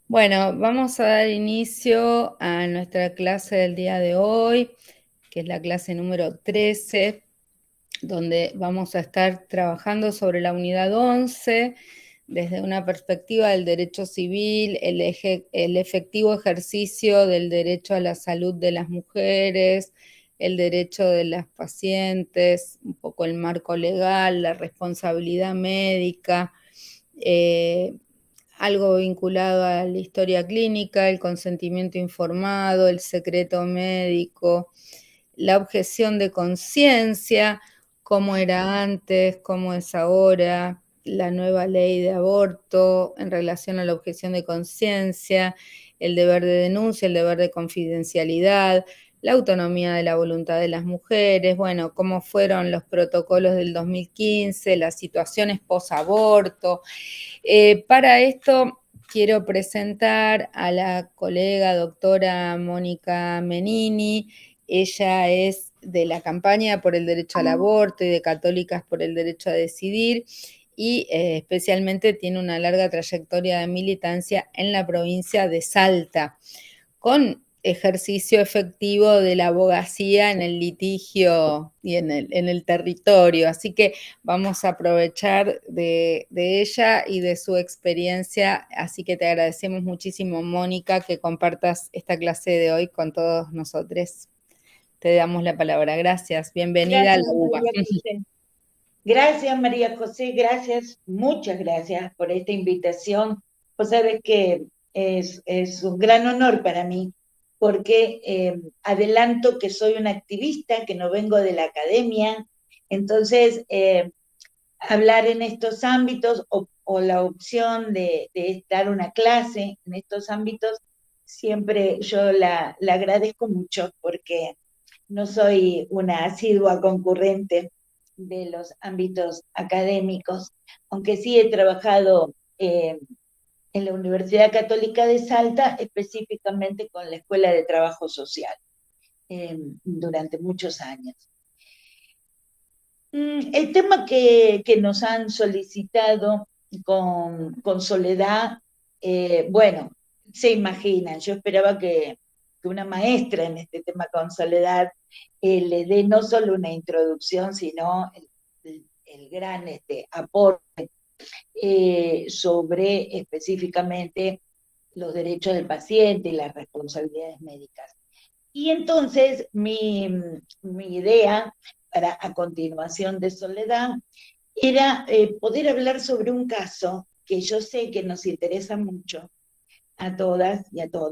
Bueno, vamos a dar inicio a nuestra clase del día de hoy, que es la clase número 13, donde vamos a estar trabajando sobre la unidad 11 desde una perspectiva del derecho civil, el efectivo ejercicio del derecho a la salud de las mujeres, el derecho de las pacientes, un poco el marco legal, la responsabilidad médica, algo vinculado a la historia clínica, el consentimiento informado, el secreto médico, la objeción de conciencia, cómo era antes, cómo es ahora, la nueva ley de aborto en relación a la objeción de conciencia, el deber de denuncia, el deber de confidencialidad, la autonomía de la voluntad de las mujeres, bueno, cómo fueron los protocolos del 2015, las situaciones posaborto. Para esto quiero presentar a la colega doctora Mónica Menini. Ella es de la campaña por el derecho al aborto y de Católicas por el derecho a decidir, y especialmente tiene una larga trayectoria de militancia en la provincia de Salta, con ejercicio efectivo de la abogacía en el litigio y en el territorio. Así que vamos a aprovechar de ella y de su experiencia. Así que te agradecemos muchísimo, Mónica, que compartas esta clase de hoy con todos nosotros. Te damos la palabra. Gracias. Bienvenida a la Gracias, UBA. María José. Gracias, María José. Gracias, muchas gracias por esta invitación. Vos sabés que es un gran honor para mí, porque adelanto que soy una activista, que no vengo de la academia. Entonces, hablar en estos ámbitos o la opción de dar una clase en estos ámbitos, siempre yo la agradezco mucho, porque no soy una asidua concurrente de los ámbitos académicos, aunque sí he trabajado en la Universidad Católica de Salta, específicamente con la Escuela de Trabajo Social, durante muchos años. El tema que nos han solicitado con Soledad, bueno, se imaginan, yo esperaba que una maestra en este tema con Soledad le dé no solo una introducción, sino el gran aporte sobre específicamente los derechos del paciente y las responsabilidades médicas. Y entonces mi idea para a continuación de Soledad era poder hablar sobre un caso que yo sé que nos interesa mucho a todas y a todos,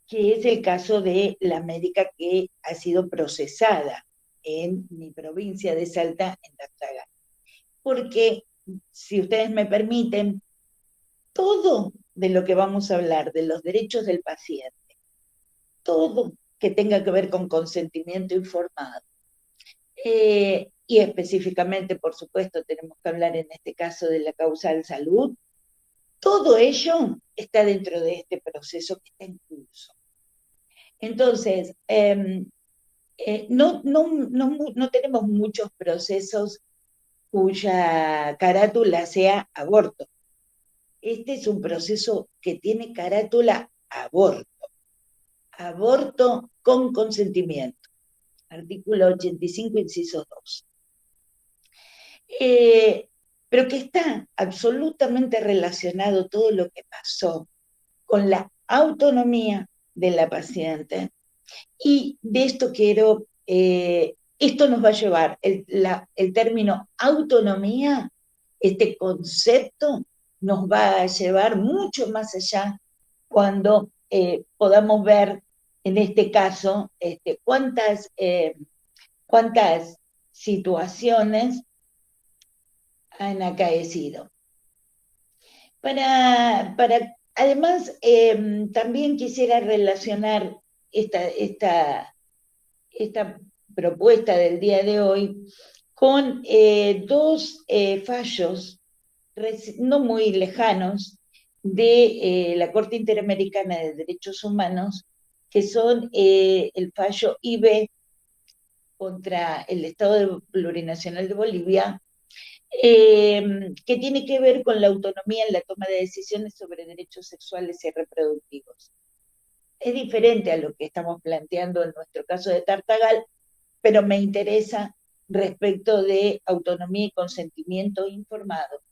que es el caso de la médica que ha sido procesada en mi provincia de Salta, en Tartagal. Porque, si ustedes me permiten, todo de lo que vamos a hablar, de los derechos del paciente, todo que tenga que ver con consentimiento informado, y específicamente, por supuesto, tenemos que hablar en este caso de la causal salud, todo ello está dentro de este proceso que está en curso. Entonces, no tenemos muchos procesos cuya carátula sea aborto. Este es un proceso que tiene carátula aborto, aborto con consentimiento, artículo 85, inciso 2. Pero que está absolutamente relacionado todo lo que pasó con la autonomía de la paciente. Y de esto quiero, esto nos va a llevar, el término autonomía, este concepto, nos va a llevar mucho más allá cuando podamos ver, en este caso, cuántas situaciones han acaecido. Además, también quisiera relacionar esta propuesta del día de hoy con dos fallos no muy lejanos de la Corte Interamericana de Derechos Humanos, que son el fallo IB contra el Estado Plurinacional de Bolivia que tiene que ver con la autonomía en la toma de decisiones sobre derechos sexuales y reproductivos. Es diferente a lo que estamos planteando en nuestro caso de Tartagal, pero me interesa respecto de autonomía y consentimiento informado.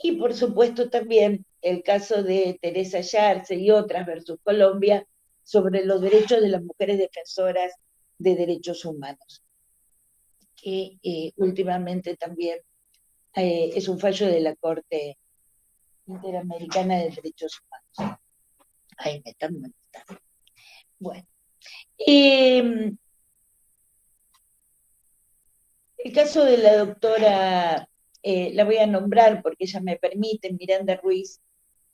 Y por supuesto también el caso de Teresa Yarse y otras versus Colombia sobre los derechos de las mujeres defensoras de derechos humanos, que últimamente también es un fallo de la Corte Interamericana de Derechos Humanos. Ahí me están molestando. Bueno, el caso de la doctora, la voy a nombrar porque ella me permite, Miranda Ruiz,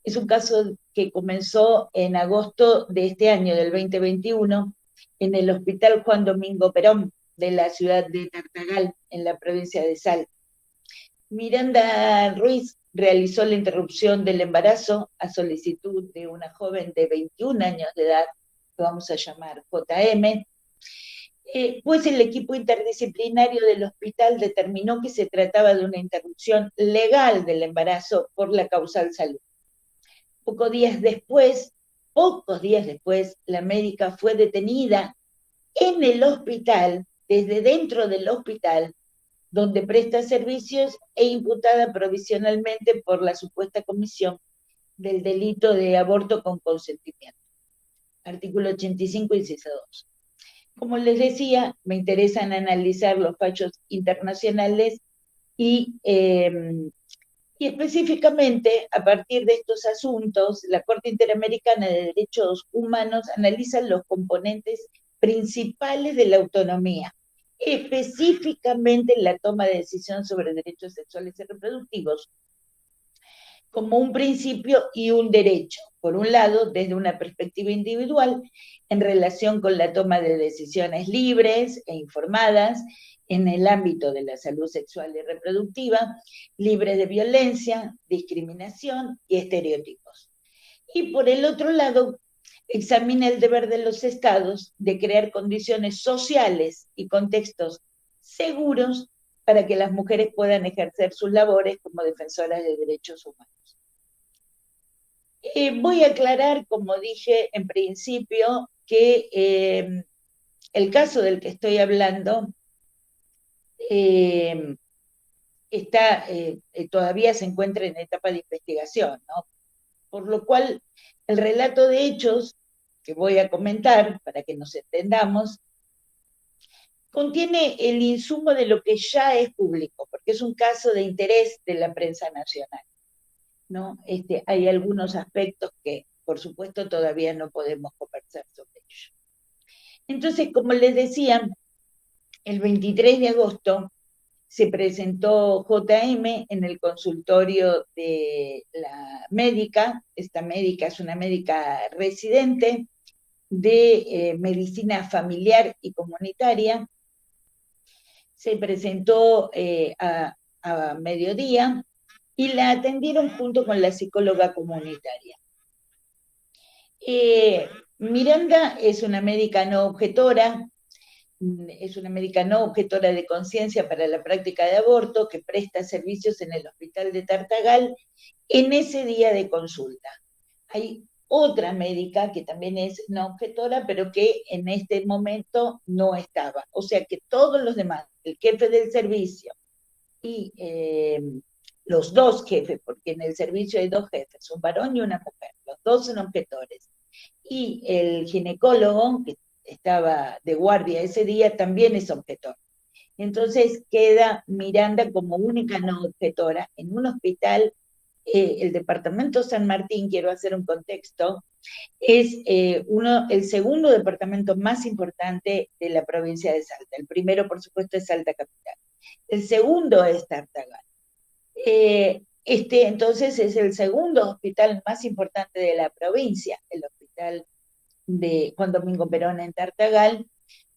es un caso que comenzó en agosto de este año, del 2021, en el Hospital Juan Domingo Perón de la ciudad de Tartagal, en la provincia de Salta. Miranda Ruiz realizó la interrupción del embarazo a solicitud de una joven de 21 años de edad, que vamos a llamar JM, pues el equipo interdisciplinario del hospital determinó que se trataba de una interrupción legal del embarazo por la causal salud. Pocos días después, la médica fue detenida en el hospital, desde dentro del hospital, donde presta servicios e imputada provisionalmente por la supuesta comisión del delito de aborto con consentimiento. Artículo 85, inciso 2. Como les decía, me interesan analizar los fallos internacionales y específicamente, a partir de estos asuntos, la Corte Interamericana de Derechos Humanos analiza los componentes principales de la autonomía, específicamente la toma de decisión sobre derechos sexuales y reproductivos, como un principio y un derecho. Por un lado, desde una perspectiva individual, en relación con la toma de decisiones libres e informadas, en el ámbito de la salud sexual y reproductiva, libre de violencia, discriminación y estereotipos. Y por el otro lado, examina el deber de los estados de crear condiciones sociales y contextos seguros para que las mujeres puedan ejercer sus labores como defensoras de derechos humanos. Voy a aclarar, como dije en principio, que el caso del que estoy hablando todavía se encuentra en etapa de investigación, ¿no? Por lo cual, el relato de hechos que voy a comentar, para que nos entendamos, contiene el insumo de lo que ya es público, porque es un caso de interés de la prensa nacional, ¿no? Hay algunos aspectos que, por supuesto, todavía no podemos conversar sobre ello. Entonces, como les decía, el 23 de agosto se presentó JM en el consultorio de la médica. Esta médica es una médica residente de medicina familiar y comunitaria. Se presentó a mediodía y la atendieron junto con la psicóloga comunitaria. Miranda es una médica no objetora, de conciencia para la práctica de aborto que presta servicios en el hospital de Tartagal en ese día de consulta. Hay otra médica que también es no objetora, pero que en este momento no estaba. O sea que todos los demás, el jefe del servicio y los dos jefes, porque en el servicio hay dos jefes, un varón y una mujer, los dos son objetores. Y el ginecólogo, que estaba de guardia ese día, también es objetor. Entonces queda Miranda como única no objetora en un hospital. El departamento San Martín, quiero hacer un contexto, es el segundo departamento más importante de la provincia de Salta. El primero, por supuesto, es Salta Capital. El segundo es Tartagal. Entonces es el segundo hospital más importante de la provincia, el hospital de Juan Domingo Perón en Tartagal,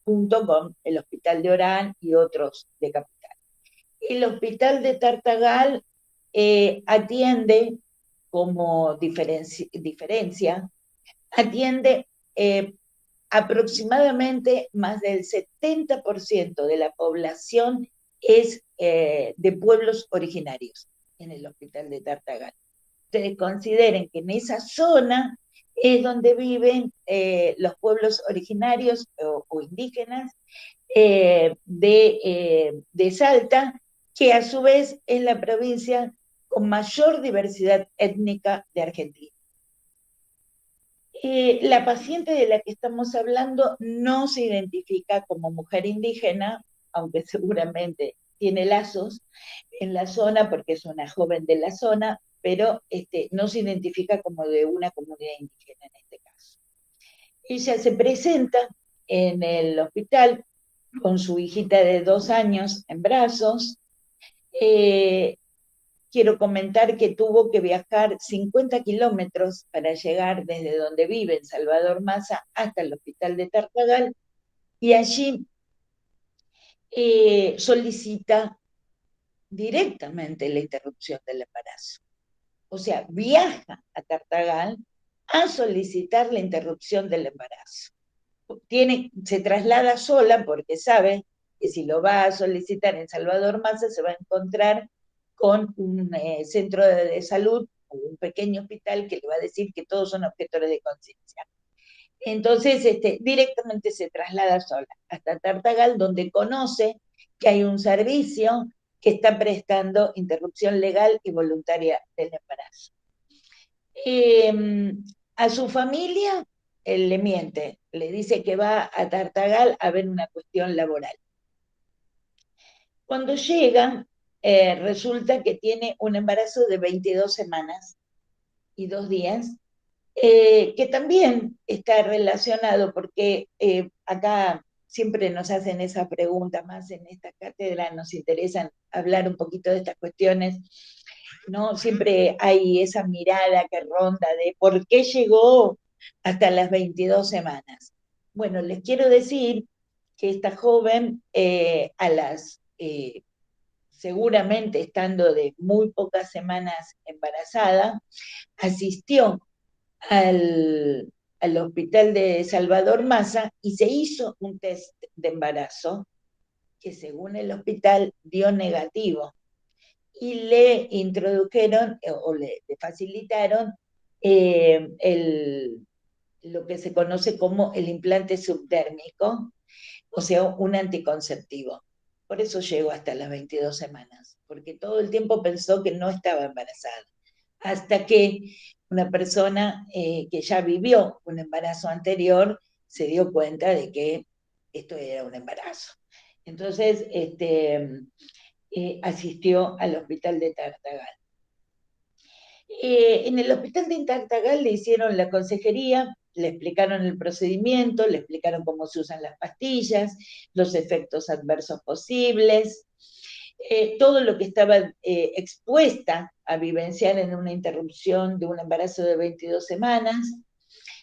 junto con el hospital de Orán y otros de Capital. El hospital de Tartagal atiende, como diferencia, atiende aproximadamente más del 70% de la población es de pueblos originarios en el hospital de Tartagal. Ustedes consideren que en esa zona es donde viven los pueblos originarios o indígenas de Salta, que a su vez es la provincia con mayor diversidad étnica de Argentina. La paciente de la que estamos hablando no se identifica como mujer indígena, aunque seguramente tiene lazos en la zona porque es una joven de la zona, pero no se identifica como de una comunidad indígena en este caso. Ella se presenta en el hospital con su hijita de 2 años en brazos. Eh, Quiero comentar que tuvo que viajar 50 kilómetros para llegar desde donde vive, en Salvador Maza, hasta el hospital de Tartagal, y allí solicita directamente la interrupción del embarazo. O sea, viaja a Tartagal a solicitar la interrupción del embarazo. Se traslada sola porque sabe que si lo va a solicitar en Salvador Maza se va a encontrar con un centro de salud o un pequeño hospital que le va a decir que todos son objetores de conciencia. Entonces, directamente se traslada sola hasta Tartagal, donde conoce que hay un servicio que está prestando interrupción legal y voluntaria del embarazo. A su familia le miente, le dice que va a Tartagal a ver una cuestión laboral. Cuando llega, resulta que tiene un embarazo de 22 semanas y 2 días, que también está relacionado, porque acá siempre nos hacen esa pregunta, más en esta cátedra nos interesan hablar un poquito de estas cuestiones, ¿no? Siempre hay esa mirada que ronda de por qué llegó hasta las 22 semanas. Bueno, les quiero decir que esta joven, seguramente estando de muy pocas semanas embarazada, asistió al, al hospital de Salvador Maza y se hizo un test de embarazo que según el hospital dio negativo y le introdujeron o le facilitaron lo que se conoce como el implante subdérmico, o sea, un anticonceptivo. Por eso llegó hasta las 22 semanas, porque todo el tiempo pensó que no estaba embarazada, hasta que una persona que ya vivió un embarazo anterior se dio cuenta de que esto era un embarazo. Entonces, asistió al hospital de Tartagal. En el hospital de Tartagal le hicieron la consejería, le explicaron el procedimiento, le explicaron cómo se usan las pastillas, los efectos adversos posibles, todo lo que estaba expuesta a vivenciar en una interrupción de un embarazo de 22 semanas,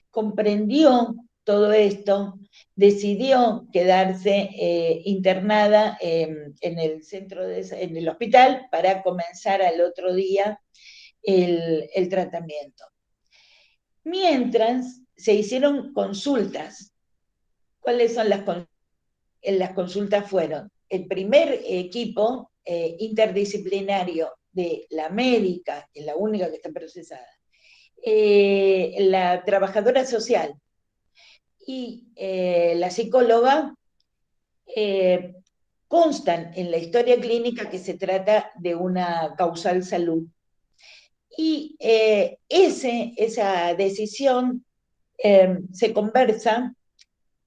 comprendió todo esto, decidió quedarse internada en el hospital para comenzar al otro día el tratamiento. Mientras se hicieron consultas. ¿Cuáles son las consultas? Fueron el primer equipo interdisciplinario de la médica, que es la única que está procesada, la trabajadora social y la psicóloga, constan en la historia clínica que se trata de una causal salud. Y esa decisión se conversa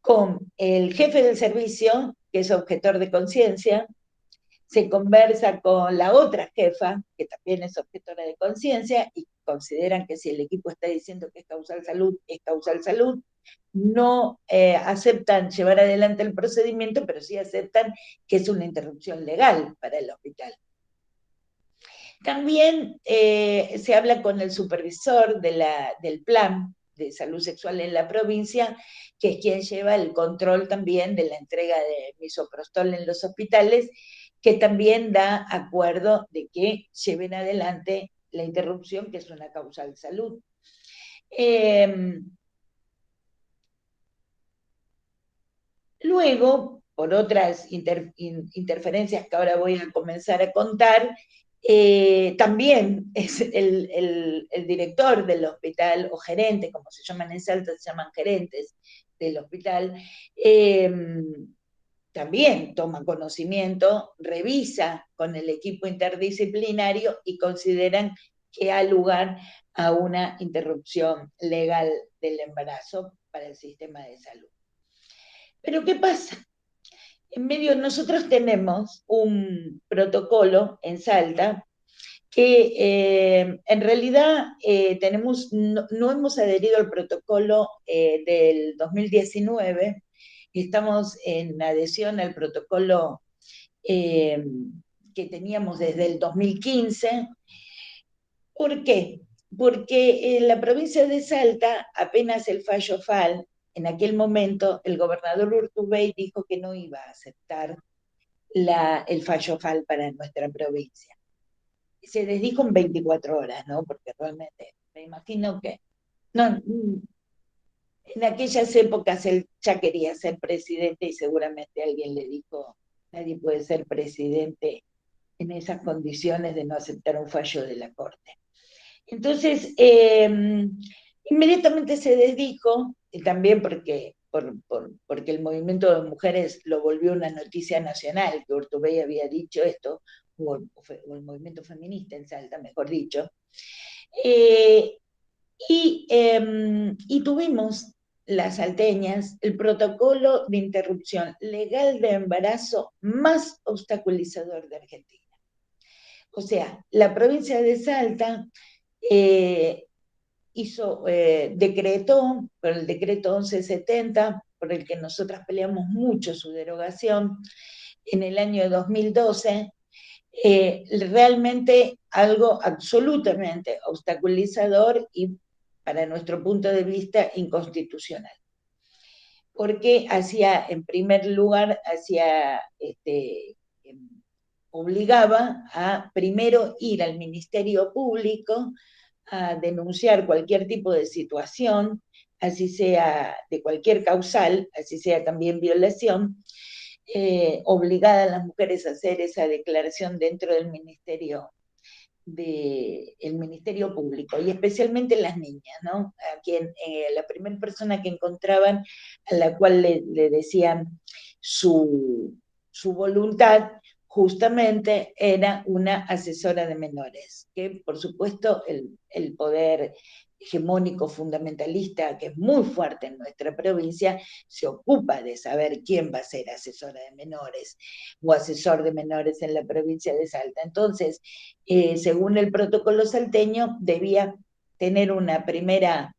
con el jefe del servicio, que es objetor de conciencia, se conversa con la otra jefa, que también es objetora de conciencia, y consideran que si el equipo está diciendo que es causal salud, es causal salud. No aceptan llevar adelante el procedimiento, pero sí aceptan que es una interrupción legal para el hospital. También se habla con el supervisor del plan de salud sexual en la provincia, que es quien lleva el control también de la entrega de misoprostol en los hospitales, que también da acuerdo de que lleven adelante la interrupción, que es una causal de salud. Luego, por otras interferencias que ahora voy a comenzar a contar, también es el director del hospital, o gerente, como se llaman en Salta, se llaman gerentes del hospital, también toma conocimiento, revisa con el equipo interdisciplinario y consideran que ha lugar a una interrupción legal del embarazo para el sistema de salud. Pero ¿qué pasa? En medio, nosotros tenemos un protocolo en Salta que en realidad no hemos adherido al protocolo del 2019, estamos en adhesión al protocolo que teníamos desde el 2015. ¿Por qué? Porque en la provincia de Salta, apenas el fallo FAL, en aquel momento el gobernador Urtubey dijo que no iba a aceptar el fallo FAL para nuestra provincia. Se les dijo en 24 horas, ¿no? Porque realmente me imagino que no, en aquellas épocas él ya quería ser presidente y seguramente alguien le dijo, nadie puede ser presidente en esas condiciones de no aceptar un fallo de la Corte. Entonces, inmediatamente se desdijo, y también porque el movimiento de mujeres lo volvió una noticia nacional, que Urtubey había dicho esto, o el movimiento feminista en Salta, mejor dicho, y tuvimos las salteñas el protocolo de interrupción legal de embarazo más obstaculizador de Argentina. O sea, la provincia de Salta decretó, por el decreto 1170, por el que nosotras peleamos mucho su derogación, en el año 2012, realmente algo absolutamente obstaculizador y, para nuestro punto de vista, inconstitucional. Porque en primer lugar, obligaba a primero ir al Ministerio Público a denunciar cualquier tipo de situación, así sea de cualquier causal, así sea también violación, obligada a las mujeres a hacer esa declaración dentro del Ministerio Público, y especialmente las niñas, ¿no? A quien la primera persona que encontraban, a la cual le decían su voluntad, justamente era una asesora de menores, que por supuesto el poder hegemónico fundamentalista, que es muy fuerte en nuestra provincia, se ocupa de saber quién va a ser asesora de menores o asesor de menores en la provincia de Salta. Entonces, según el protocolo salteño, debía tener una primera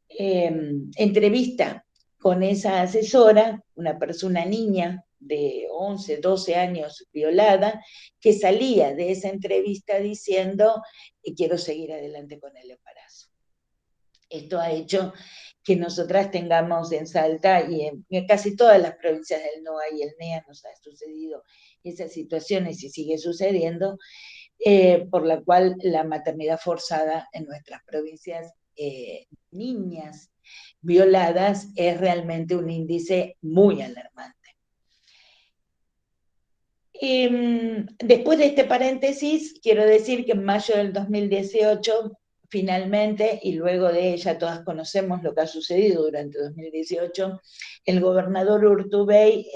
entrevista con esa asesora, una niña de 11, 12 años violada, que salía de esa entrevista diciendo que quiero seguir adelante con el embarazo. Esto ha hecho que nosotras tengamos en Salta y en casi todas las provincias del NOA y el NEA nos ha sucedido esas situaciones y sigue sucediendo, por la cual la maternidad forzada en nuestras provincias, niñas violadas, es realmente un índice muy alarmante. Después de este paréntesis, quiero decir que en mayo del 2018, finalmente, y luego de ella todas conocemos lo que ha sucedido durante 2018, el gobernador Urtubey,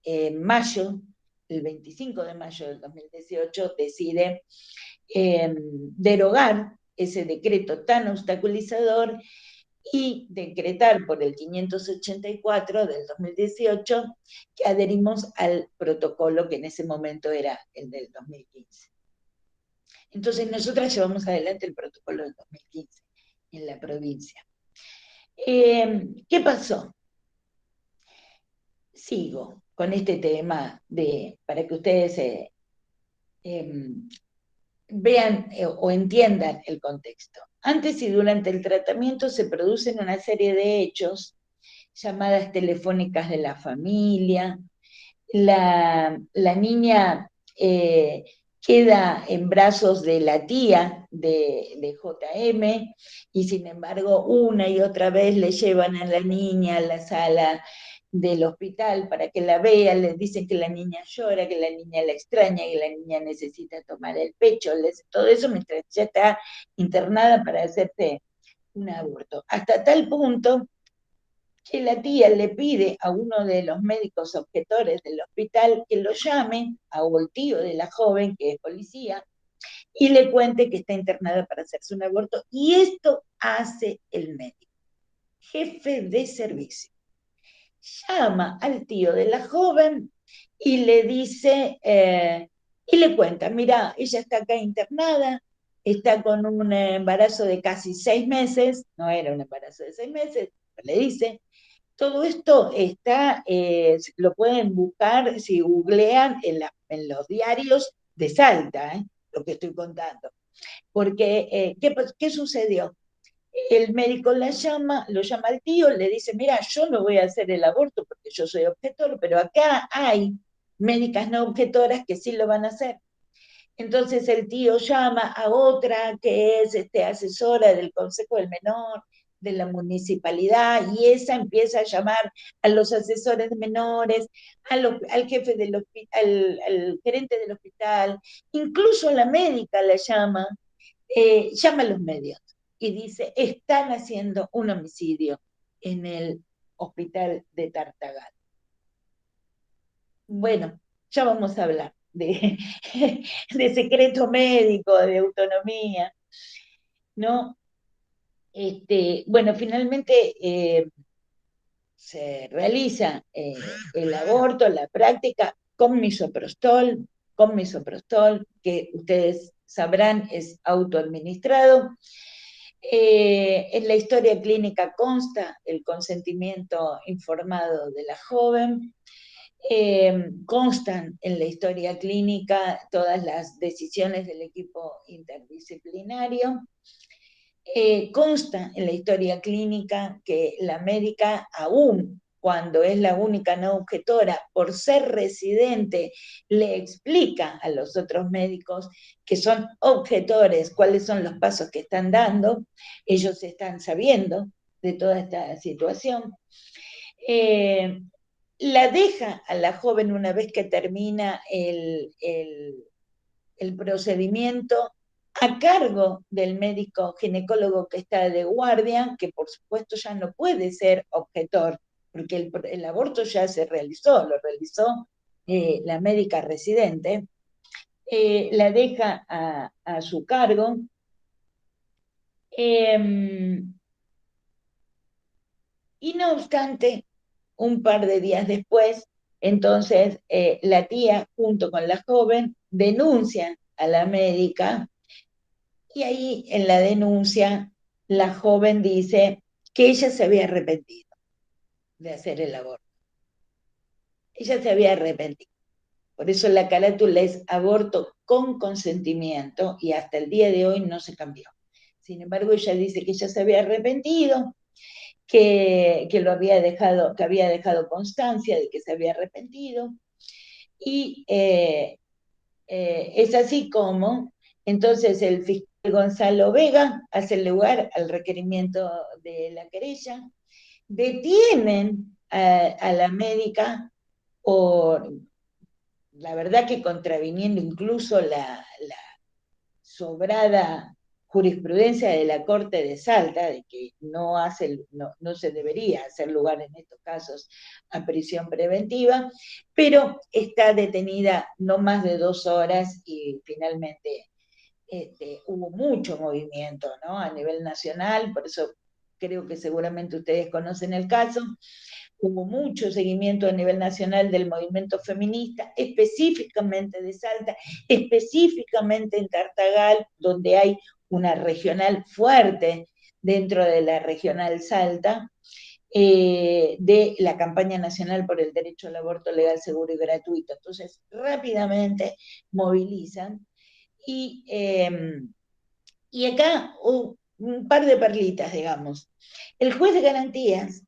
en mayo, el 25 de mayo del 2018, decide derogar ese decreto tan obstaculizador y decretar por el 584 del 2018 que adherimos al protocolo que en ese momento era el del 2015. Entonces nosotras llevamos adelante el protocolo del 2015 en la provincia. ¿Qué pasó? Sigo con este tema para que ustedes vean o entiendan el contexto. Antes y durante el tratamiento se producen una serie de hechos, llamadas telefónicas de la familia, la niña queda en brazos de la tía de JM, y sin embargo una y otra vez le llevan a la niña a la sala del hospital para que la vea, les dicen que la niña llora, que la niña la extraña, que la niña necesita tomar el pecho, todo eso mientras ya está internada para hacerse un aborto. Hasta tal punto que la tía le pide a uno de los médicos objetores del hospital que lo llame, o el tío de la joven, que es policía, y le cuente que está internada para hacerse un aborto. Y esto hace el médico, jefe de servicio. Llama al tío de la joven y le dice, y le cuenta, mira, ella está acá internada, está con un embarazo de casi 6 meses, no era un embarazo de 6 meses, le dice, todo esto está, lo pueden buscar si googlean en los diarios de Salta, lo que estoy contando. Porque, ¿qué sucedió? El médico lo llama al tío, le dice, mira, yo no voy a hacer el aborto porque yo soy objetor, pero acá hay médicas no objetoras que sí lo van a hacer. Entonces el tío llama a otra que es asesora del Consejo del Menor, de la municipalidad, y esa empieza a llamar a los asesores de menores, al jefe del hospital, al gerente del hospital, incluso la médica la llama, llama a los medios y dice, están haciendo un homicidio en el hospital de Tartagal. Bueno, ya vamos a hablar de secreto médico, de autonomía, ¿no? Bueno, finalmente se realiza el aborto, la práctica con misoprostol, que ustedes sabrán es autoadministrado. En la historia clínica consta el consentimiento informado de la joven, constan en la historia clínica todas las decisiones del equipo interdisciplinario, consta en la historia clínica que la médica, aún cuando es la única no objetora, por ser residente, le explica a los otros médicos que son objetores cuáles son los pasos que están dando, ellos están sabiendo de toda esta situación. La deja a la joven una vez que termina el procedimiento a cargo del médico ginecólogo que está de guardia, que por supuesto ya no puede ser objetor, porque el aborto ya se realizó, lo realizó la médica residente, la deja a su cargo. Y no obstante, un par de días después, entonces la tía junto con la joven denuncian a la médica y ahí en la denuncia la joven dice que ella se había arrepentido de hacer el aborto. Ella se había arrepentido. Por eso la carátula es aborto con consentimiento y hasta el día de hoy no se cambió. Sin embargo, ella dice que ella se había arrepentido, que había dejado constancia de que se había arrepentido. Y es así como entonces el fiscal Gonzalo Vega hace lugar al requerimiento de la querella, detienen a la médica por, la verdad que contraviniendo incluso la sobrada jurisprudencia de la Corte de Salta, de que no se debería hacer lugar en estos casos a prisión preventiva, pero está detenida no más de 2 horas y finalmente hubo mucho movimiento, ¿no? A nivel nacional, por eso creo que seguramente ustedes conocen el caso. Hubo mucho seguimiento a nivel nacional del movimiento feminista, específicamente de Salta, específicamente en Tartagal, donde hay una regional fuerte dentro de la regional Salta, de la campaña nacional por el derecho al aborto legal, seguro y gratuito. Entonces, rápidamente movilizan y acá un par de perlitas, digamos. El juez de garantías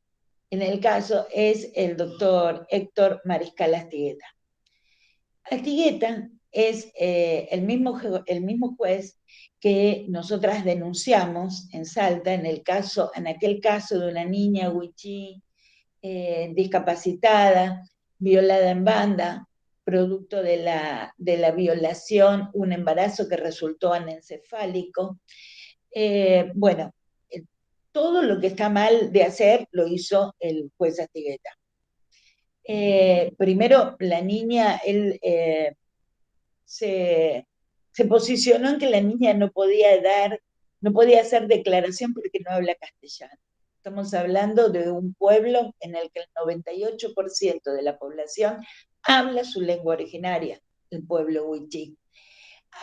en el caso es el doctor Héctor Mariscal Astigueta. Astigueta es el mismo juez que nosotras denunciamos en Salta en aquel caso de una niña Huichí discapacitada, violada en banda, producto de la violación, un embarazo que resultó anencefálico. Bueno, todo lo que está mal de hacer lo hizo el juez Astigueta. Primero, la niña, él se posicionó en que la niña no podía hacer declaración porque no habla castellano. Estamos hablando de un pueblo en el que el 98% de la población habla su lengua originaria, el pueblo wichí.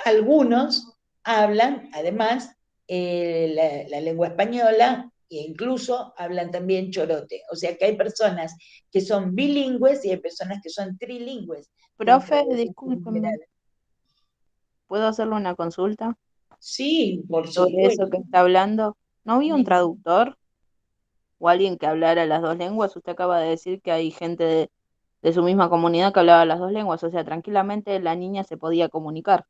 Algunos hablan, además, la lengua española e incluso hablan también chorote. O sea que hay personas que son bilingües y hay personas que son trilingües dentro Profe, de sus discúlpeme, comunidades. ¿puedo hacerle una consulta Sí, por sobre eso supuesto. que está hablando? ¿No había un traductor o alguien que hablara las dos lenguas? Usted acaba de decir que hay gente de su misma comunidad que hablaba las dos lenguas, o sea, tranquilamente la niña se podía comunicar.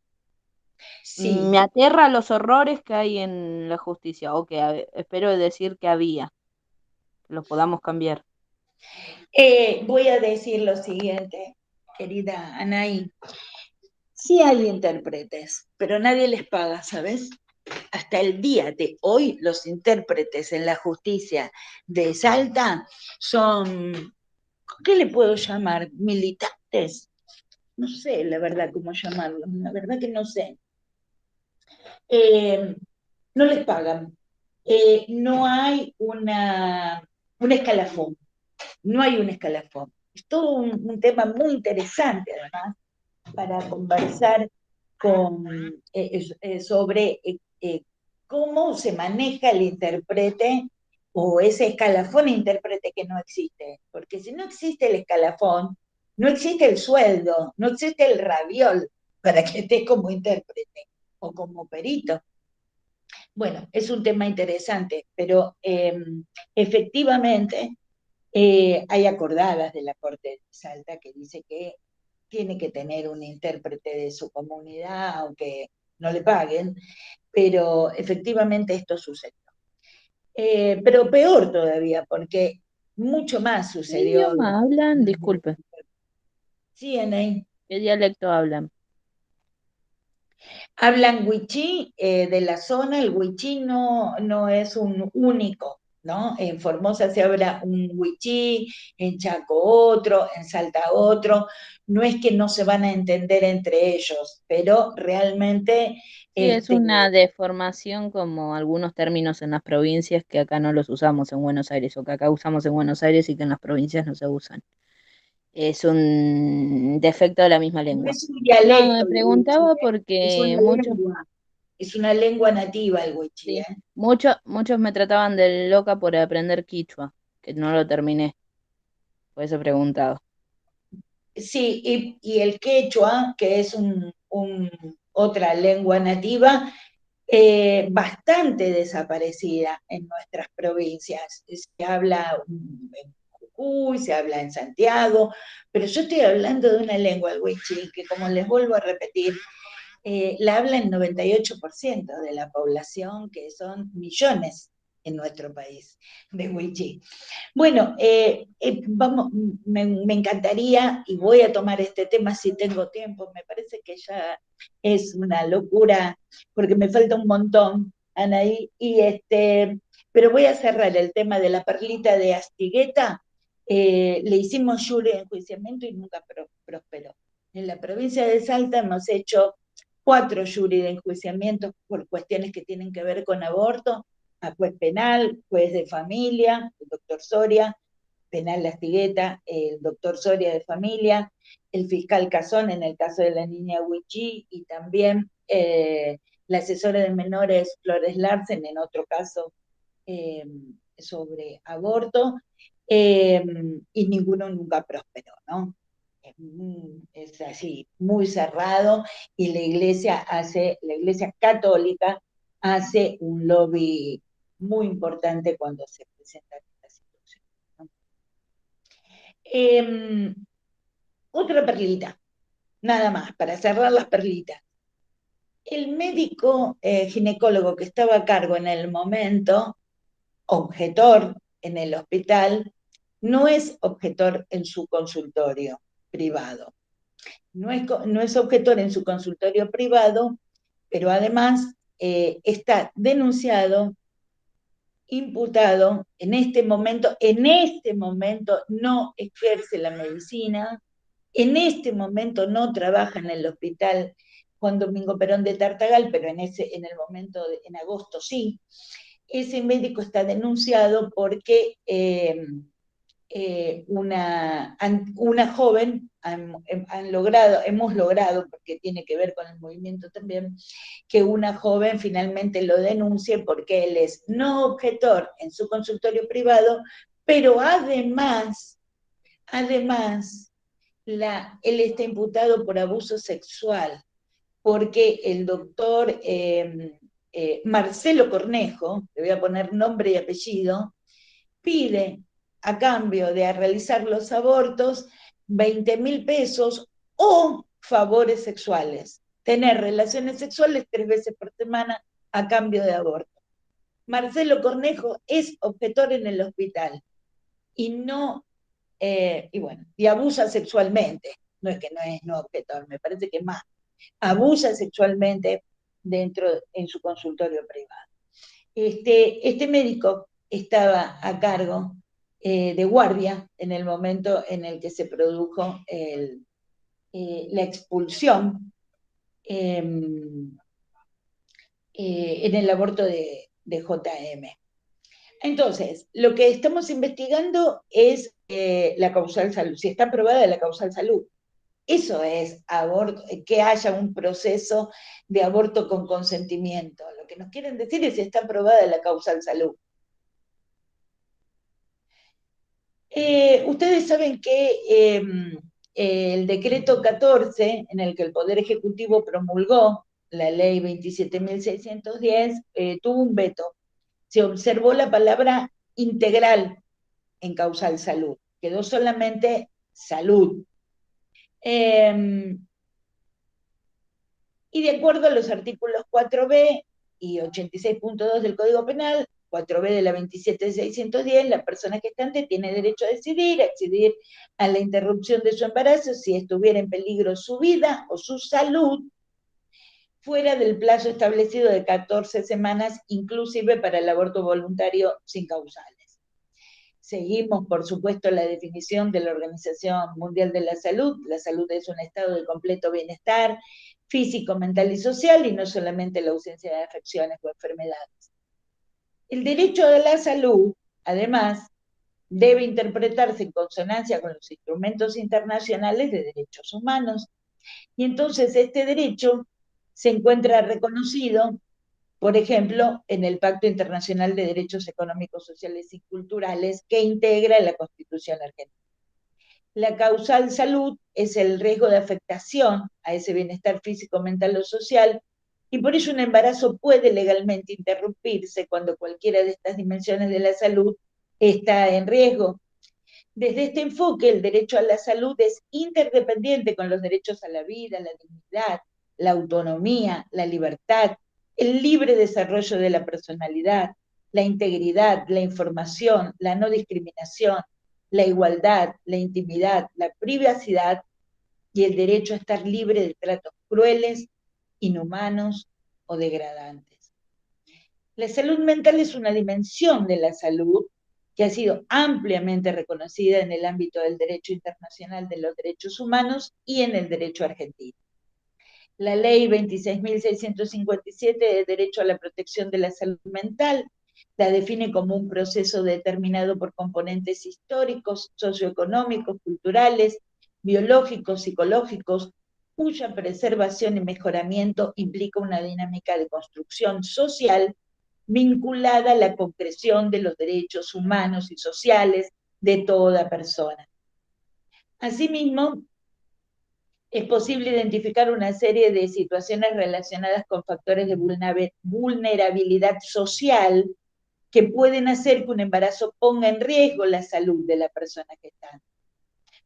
Sí, Me aterra los horrores que hay en la justicia, o que espero decir que había, que los podamos cambiar. voy a decir lo siguiente, querida Anaí. Sí hay intérpretes, pero nadie les paga, ¿sabes? Hasta el día de hoy, los intérpretes en la justicia de Salta son, ¿qué le puedo llamar? Militantes. No sé, la verdad, cómo llamarlos. La verdad que no sé. Eh, no les pagan. No hay un escalafón. No hay un escalafón. Es todo un tema muy interesante, además, para conversar sobre cómo se maneja el intérprete o ese escalafón intérprete que no existe. Porque si no existe el escalafón, no existe el sueldo, no existe el raviol para que estés como intérprete o como perito. Bueno, es un tema interesante, pero efectivamente hay acordadas de la Corte de Salta que dice que tiene que tener un intérprete de su comunidad, aunque no le paguen, pero efectivamente esto sucedió. Pero peor todavía, porque mucho más ¿Qué sucedió. idioma hablan? Disculpe, Sí, Anaí. ¿qué dialecto hablan? Hablan wichí de la zona, el wichí no es un único, ¿no? En Formosa se habla un wichí, en Chaco otro, en Salta otro, no es que no se van a entender entre ellos, pero realmente, Sí, es este, una deformación como algunos términos en las provincias que acá no los usamos en Buenos Aires, o que acá usamos en Buenos Aires y que en las provincias no se usan. Es un defecto de la misma no lengua. es un No, dialecto me el wichí, preguntaba es porque una lengua, es una lengua nativa el wichí, sí, muchos me trataban de loca por aprender quichua, que no lo terminé, por eso preguntaba. Sí, y el quechua, que es otra lengua nativa, bastante desaparecida en nuestras provincias. Se habla en Jujuy, se habla en Santiago, pero yo estoy hablando de una lengua, el huichí, que como les vuelvo a repetir, la habla el 98% de la población, que son millones en nuestro país de huichí. Bueno, vamos, me encantaría y voy a tomar este tema si tengo tiempo. Me parece que ya es una locura porque me falta un montón, Anaí, pero voy a cerrar el tema de la perlita de Astigueta. Le hicimos jury de enjuiciamiento y nunca prosperó. En la provincia de Salta hemos hecho 4 jury de enjuiciamiento por cuestiones que tienen que ver con aborto, a juez penal, juez de familia, el doctor Soria, penal La Astigueta, el doctor Soria de familia, el fiscal Cazón en el caso de la niña Huichí y también la asesora de menores Flores Larsen en otro caso eh, sobre aborto, eh, y ninguno nunca prosperó, ¿no? Es así, muy cerrado, y la iglesia católica hace un lobby muy importante cuando se presenta esta situación, ¿no? Otra perlita, nada más, para cerrar las perlitas. El médico ginecólogo que estaba a cargo en el momento, objetor en el hospital, no es objetor en su consultorio privado. No es objetor en su consultorio privado, pero además está denunciado, imputado, en este momento no ejerce la medicina, en este momento no trabaja en el hospital Juan Domingo Perón de Tartagal, pero en el momento, en agosto sí. Ese médico está denunciado porque una joven hemos logrado, porque tiene que ver con el movimiento también, que una joven finalmente lo denuncie porque él es no objetor en su consultorio privado, pero además, él está imputado por abuso sexual, porque el doctor Marcelo Cornejo, le voy a poner nombre y apellido, pide a cambio de realizar los abortos 20.000 pesos o favores sexuales, tener relaciones sexuales 3 veces por semana a cambio de aborto. Marcelo Cornejo es objetor en el hospital y no, y abusa sexualmente, no es que no es no objetor, me parece que más, abusa sexualmente en su consultorio privado. Este médico estaba a cargo de guardia en el momento en el que se produjo la expulsión en el aborto de JM. Entonces, lo que estamos investigando es la causal salud, si está aprobada la causal salud. Eso es aborto, que haya un proceso de aborto con consentimiento. Lo que nos quieren decir es si está aprobada la causal salud. Ustedes saben que el decreto 14, en el que el Poder Ejecutivo promulgó la ley 27.610, tuvo un veto. Se observó la palabra integral en causal salud. Quedó solamente salud. Y de acuerdo a los artículos 4b y 86.2 del Código Penal, 4b de la 27.610, la persona gestante tiene derecho a decidir, acceder a la interrupción de su embarazo si estuviera en peligro su vida o su salud, fuera del plazo establecido de 14 semanas, inclusive para el aborto voluntario sin causales. Seguimos, por supuesto, la definición de la Organización Mundial de la Salud. La salud es un estado de completo bienestar físico, mental y social, y no solamente la ausencia de afecciones o enfermedades. El derecho a la salud, además, debe interpretarse en consonancia con los instrumentos internacionales de derechos humanos. Y entonces este derecho se encuentra reconocido, por ejemplo, en el Pacto Internacional de Derechos Económicos, Sociales y Culturales que integra la Constitución argentina. La causal salud es el riesgo de afectación a ese bienestar físico, mental o social, y por ello un embarazo puede legalmente interrumpirse cuando cualquiera de estas dimensiones de la salud está en riesgo. Desde este enfoque, el derecho a la salud es interdependiente con los derechos a la vida, la dignidad, la autonomía, la libertad, el libre desarrollo de la personalidad, la integridad, la información, la no discriminación, la igualdad, la intimidad, la privacidad y el derecho a estar libre de tratos crueles, inhumanos o degradantes. La salud mental es una dimensión de la salud que ha sido ampliamente reconocida en el ámbito del derecho internacional de los derechos humanos y en el derecho argentino. La ley 26.657 de Derecho a la Protección de la Salud Mental la define como un proceso determinado por componentes históricos, socioeconómicos, culturales, biológicos, psicológicos, cuya preservación y mejoramiento implica una dinámica de construcción social vinculada a la concreción de los derechos humanos y sociales de toda persona. Asimismo, es posible identificar una serie de situaciones relacionadas con factores de vulnerabilidad social que pueden hacer que un embarazo ponga en riesgo la salud de la persona gestante.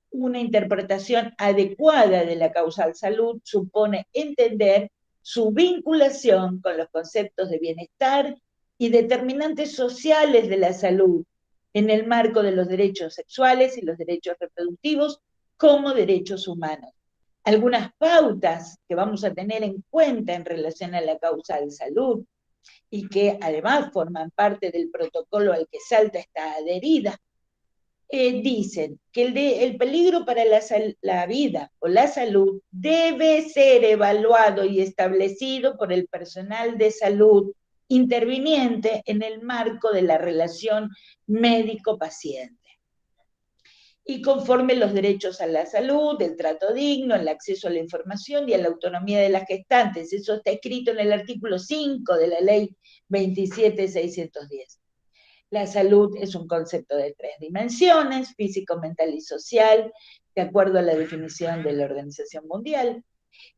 Una interpretación adecuada de la causal salud supone entender su vinculación con los conceptos de bienestar y determinantes sociales de la salud, en el marco de los derechos sexuales y los derechos reproductivos como derechos humanos. Algunas pautas que vamos a tener en cuenta en relación a la causal salud y que además forman parte del protocolo al que Salta está adherida, dicen que el peligro para la vida o la salud debe ser evaluado y establecido por el personal de salud interviniente en el marco de la relación médico-paciente. Y conforme los derechos a la salud, el trato digno, el acceso a la información y a la autonomía de las gestantes. Eso está escrito en el artículo 5 de la ley 27.610. La salud es un concepto de 3 dimensiones, físico, mental y social, de acuerdo a la definición de la Organización Mundial.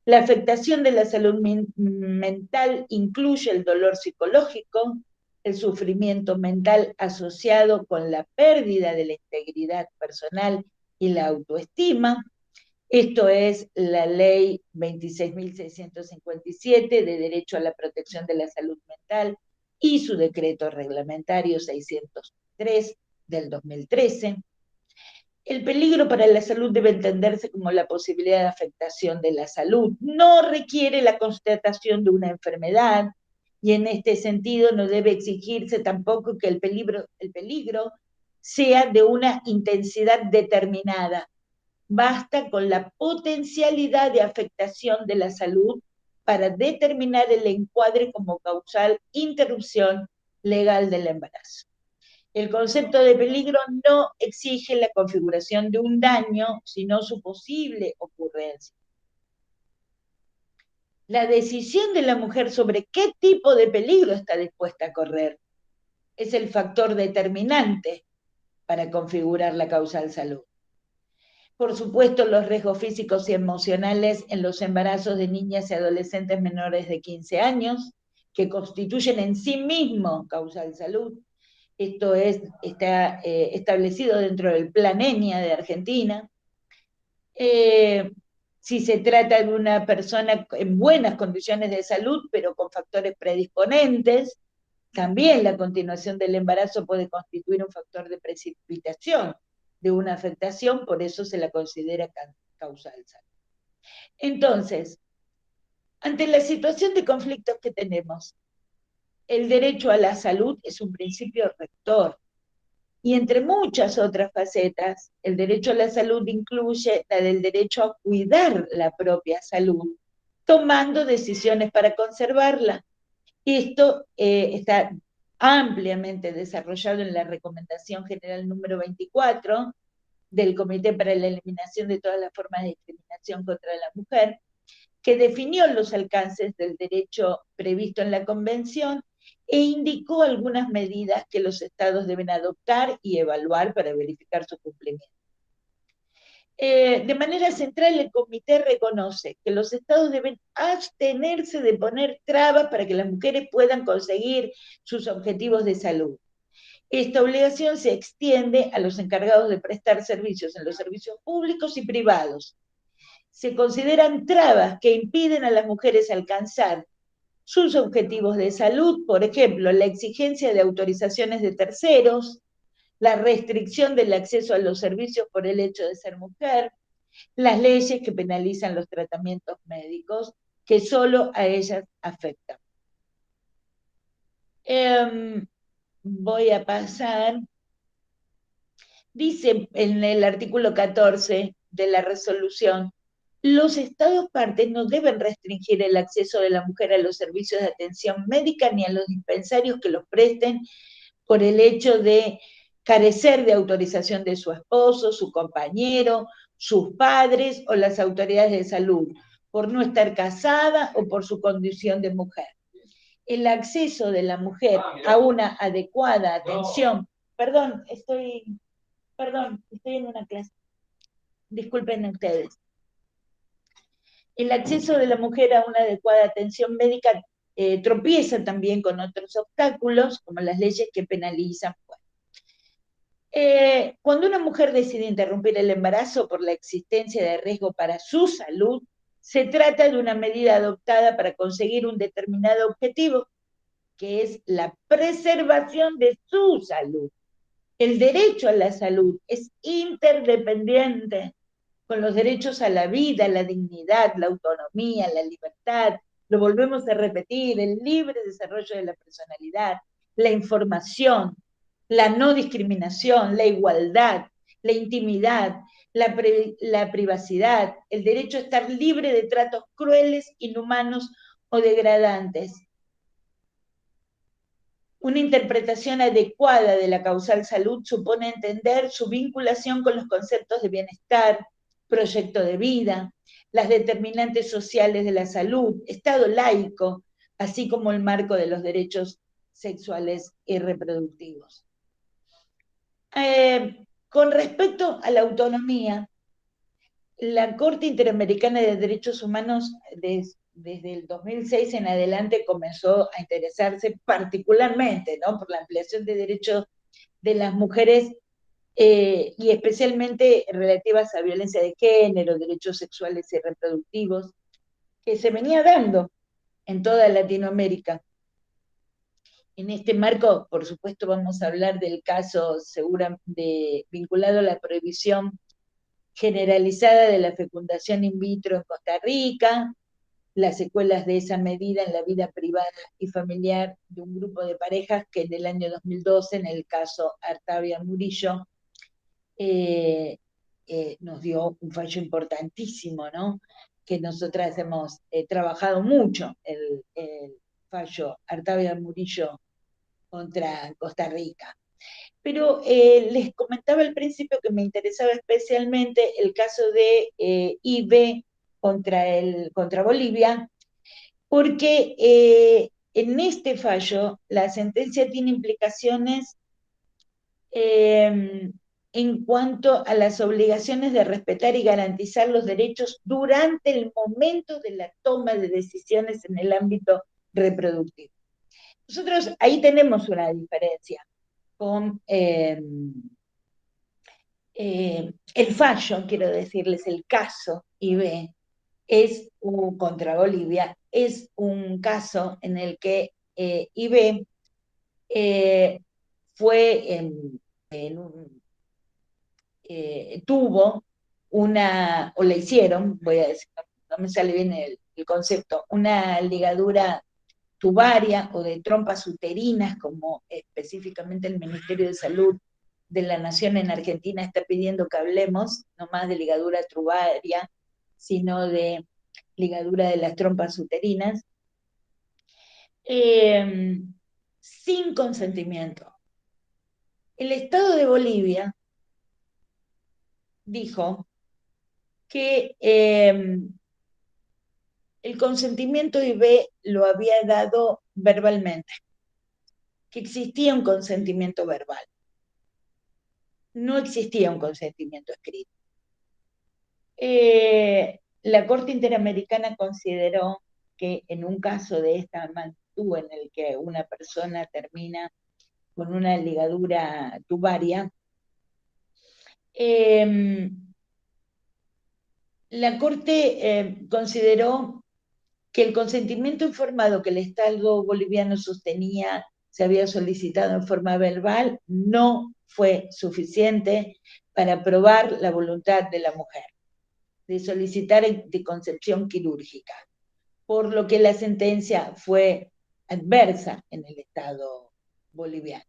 La afectación de la salud mental incluye el dolor psicológico, el sufrimiento mental asociado con la pérdida de la integridad personal y la autoestima. Esto es la ley 26.657 de Derecho a la Protección de la Salud Mental y su decreto reglamentario 603 del 2013. El peligro para la salud debe entenderse como la posibilidad de afectación de la salud. No requiere la constatación de una enfermedad y en este sentido no debe exigirse tampoco que el peligro sea de una intensidad determinada. Basta con la potencialidad de afectación de la salud para determinar el encuadre como causal interrupción legal del embarazo. El concepto de peligro no exige la configuración de un daño, sino su posible ocurrencia. La decisión de la mujer sobre qué tipo de peligro está dispuesta a correr es el factor determinante para configurar la causal salud. Por supuesto, los riesgos físicos y emocionales en los embarazos de niñas y adolescentes menores de 15 años, que constituyen en sí mismos causal salud. Esto está establecido dentro del Plan ENIA de Argentina. Si se trata de una persona en buenas condiciones de salud, pero con factores predisponentes, también la continuación del embarazo puede constituir un factor de precipitación de una afectación, por eso se la considera causal salud. Entonces, ante la situación de conflictos que tenemos, el derecho a la salud es un principio rector. Y entre muchas otras facetas, el derecho a la salud incluye la del derecho a cuidar la propia salud, tomando decisiones para conservarla. Esto está ampliamente desarrollado en la Recomendación General número 24 del Comité para la Eliminación de todas las formas de discriminación contra la mujer, que definió los alcances del derecho previsto en la Convención e indicó algunas medidas que los estados deben adoptar y evaluar para verificar su cumplimiento. De manera central, el comité reconoce que los estados deben abstenerse de poner trabas para que las mujeres puedan conseguir sus objetivos de salud. Esta obligación se extiende a los encargados de prestar servicios en los servicios públicos y privados. Se consideran trabas que impiden a las mujeres alcanzar sus objetivos de salud, por ejemplo, la exigencia de autorizaciones de terceros, la restricción del acceso a los servicios por el hecho de ser mujer, las leyes que penalizan los tratamientos médicos que solo a ellas afectan. Voy a pasar. Dice en el artículo 14 de la resolución, los estados partes no deben restringir el acceso de la mujer a los servicios de atención médica ni a los dispensarios que los presten por el hecho de carecer de autorización de su esposo, su compañero, sus padres o las autoridades de salud, por no estar casada o por su condición de mujer. El acceso de la mujer a una adecuada atención, perdón, estoy en una clase, disculpen ustedes. El acceso de la mujer a una adecuada atención médica tropieza también con otros obstáculos, como las leyes que penalizan. Cuando una mujer decide interrumpir el embarazo por la existencia de riesgo para su salud, se trata de una medida adoptada para conseguir un determinado objetivo, que es la preservación de su salud. El derecho a la salud es interdependiente con los derechos a la vida, la dignidad, la autonomía, la libertad. Lo volvemos a repetir, el libre desarrollo de la personalidad, la información, la no discriminación, la igualdad, la intimidad, la privacidad, el derecho a estar libre de tratos crueles, inhumanos o degradantes. Una interpretación adecuada de la causal salud supone entender su vinculación con los conceptos de bienestar, proyecto de vida, las determinantes sociales de la salud, Estado laico, así como el marco de los derechos sexuales y reproductivos. Con respecto a la autonomía, la Corte Interamericana de Derechos Humanos desde el 2006 en adelante comenzó a interesarse particularmente, ¿no?, por la ampliación de derechos de las mujeres y especialmente relativas a violencia de género, derechos sexuales y reproductivos, que se venía dando en toda Latinoamérica. En este marco, por supuesto, vamos a hablar del caso vinculado a la prohibición generalizada de la fecundación in vitro en Costa Rica, las secuelas de esa medida en la vida privada y familiar de un grupo de parejas que en el año 2012, en el caso Artavia Murillo, nos dio un fallo importantísimo, ¿no?, que nosotras hemos trabajado mucho, el fallo Artavia Murillo contra Costa Rica. Pero les comentaba al principio que me interesaba especialmente el caso de IB contra Bolivia, porque en este fallo la sentencia tiene implicaciones en cuanto a las obligaciones de respetar y garantizar los derechos durante el momento de la toma de decisiones en el ámbito reproductivo. Nosotros ahí tenemos una diferencia con el fallo, quiero decirles, el caso IB contra Bolivia, es un caso en el que IB tuvo o le hicieron, voy a decir, no me sale bien el concepto, una ligadura tubaria o de trompas uterinas, como específicamente el Ministerio de Salud de la Nación en Argentina está pidiendo que hablemos, no más de ligadura tubaria, sino de ligadura de las trompas uterinas, sin consentimiento. El Estado de Bolivia dijo que el consentimiento IB lo había dado verbalmente, que existía un consentimiento verbal. No existía un consentimiento escrito. La Corte Interamericana consideró que en un caso de esta magnitud en el que una persona termina con una ligadura tubaria, la Corte consideró que el consentimiento informado que el Estado boliviano sostenía se había solicitado en forma verbal no fue suficiente para probar la voluntad de la mujer de solicitar anticoncepción quirúrgica, por lo que la sentencia fue adversa en el Estado boliviano.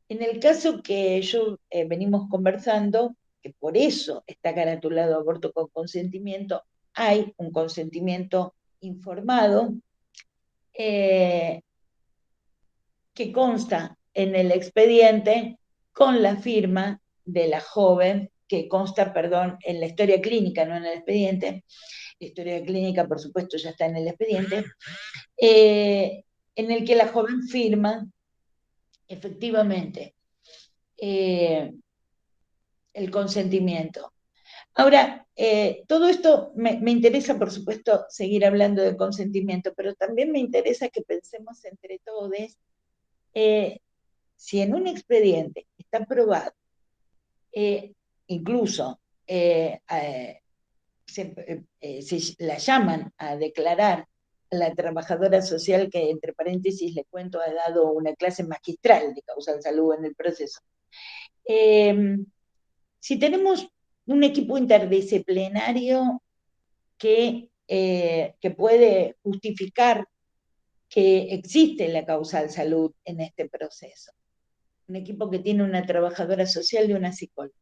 En el caso que yo venimos conversando, que por eso está caratulado aborto con consentimiento, hay un consentimiento informado que consta en el expediente con la firma de la joven, que consta, perdón, en la historia clínica, no en el expediente. La historia clínica, por supuesto, ya está en el expediente, en el que la joven firma efectivamente el consentimiento. Ahora, todo esto me interesa, por supuesto, seguir hablando de consentimiento, pero también me interesa que pensemos entre todos si en un expediente está probado, incluso la llaman a declarar a la trabajadora social que, entre paréntesis, le cuento, ha dado una clase magistral de causal salud en el proceso. Si tenemos un equipo interdisciplinario que puede justificar que existe la causal salud en este proceso, un equipo que tiene una trabajadora social y una psicóloga,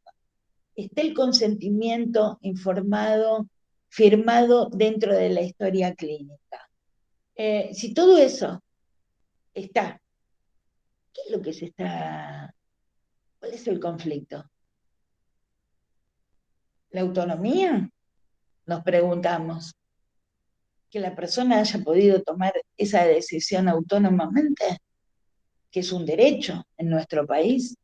está el consentimiento informado, firmado dentro de la historia clínica. Si todo eso está, ¿qué es lo que se está? ¿Cuál es el conflicto? ¿La autonomía? Nos preguntamos. Que la persona haya podido tomar esa decisión autónomamente, que es un derecho en nuestro país.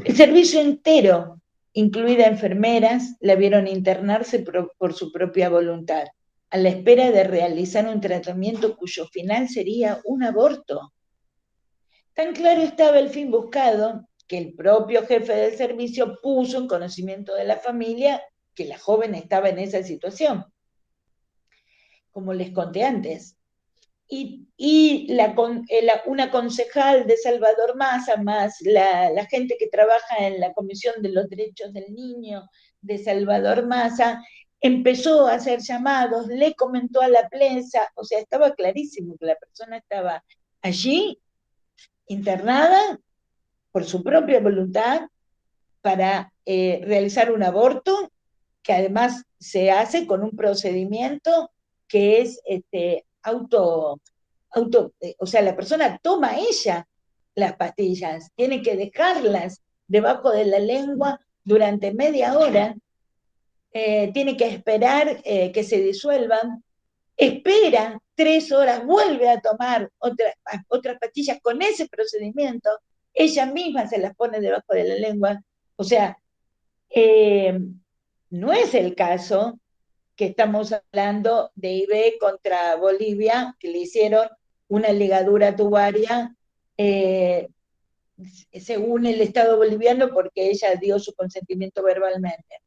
El servicio entero, incluida enfermeras, la vieron internarse por su propia voluntad, a la espera de realizar un tratamiento cuyo final sería un aborto. Tan claro estaba el fin buscado que el propio jefe del servicio puso en conocimiento de la familia que la joven estaba en esa situación. Como les conté antes, una concejal de Salvador Massa, más la gente que trabaja en la Comisión de los Derechos del Niño de Salvador Massa, empezó a hacer llamados, le comentó a la prensa, o sea, estaba clarísimo que la persona estaba allí, internada por su propia voluntad, para realizar un aborto, que además se hace con un procedimiento que es o sea, la persona toma ella las pastillas, tiene que dejarlas debajo de la lengua durante media hora, tiene que esperar que se disuelvan, espera 3 horas, vuelve a tomar otras pastillas con ese procedimiento, ella misma se las pone debajo de la lengua, o sea, no es el caso que estamos hablando de IB contra Bolivia, que le hicieron una ligadura tubaria según el Estado boliviano porque ella dio su consentimiento verbalmente.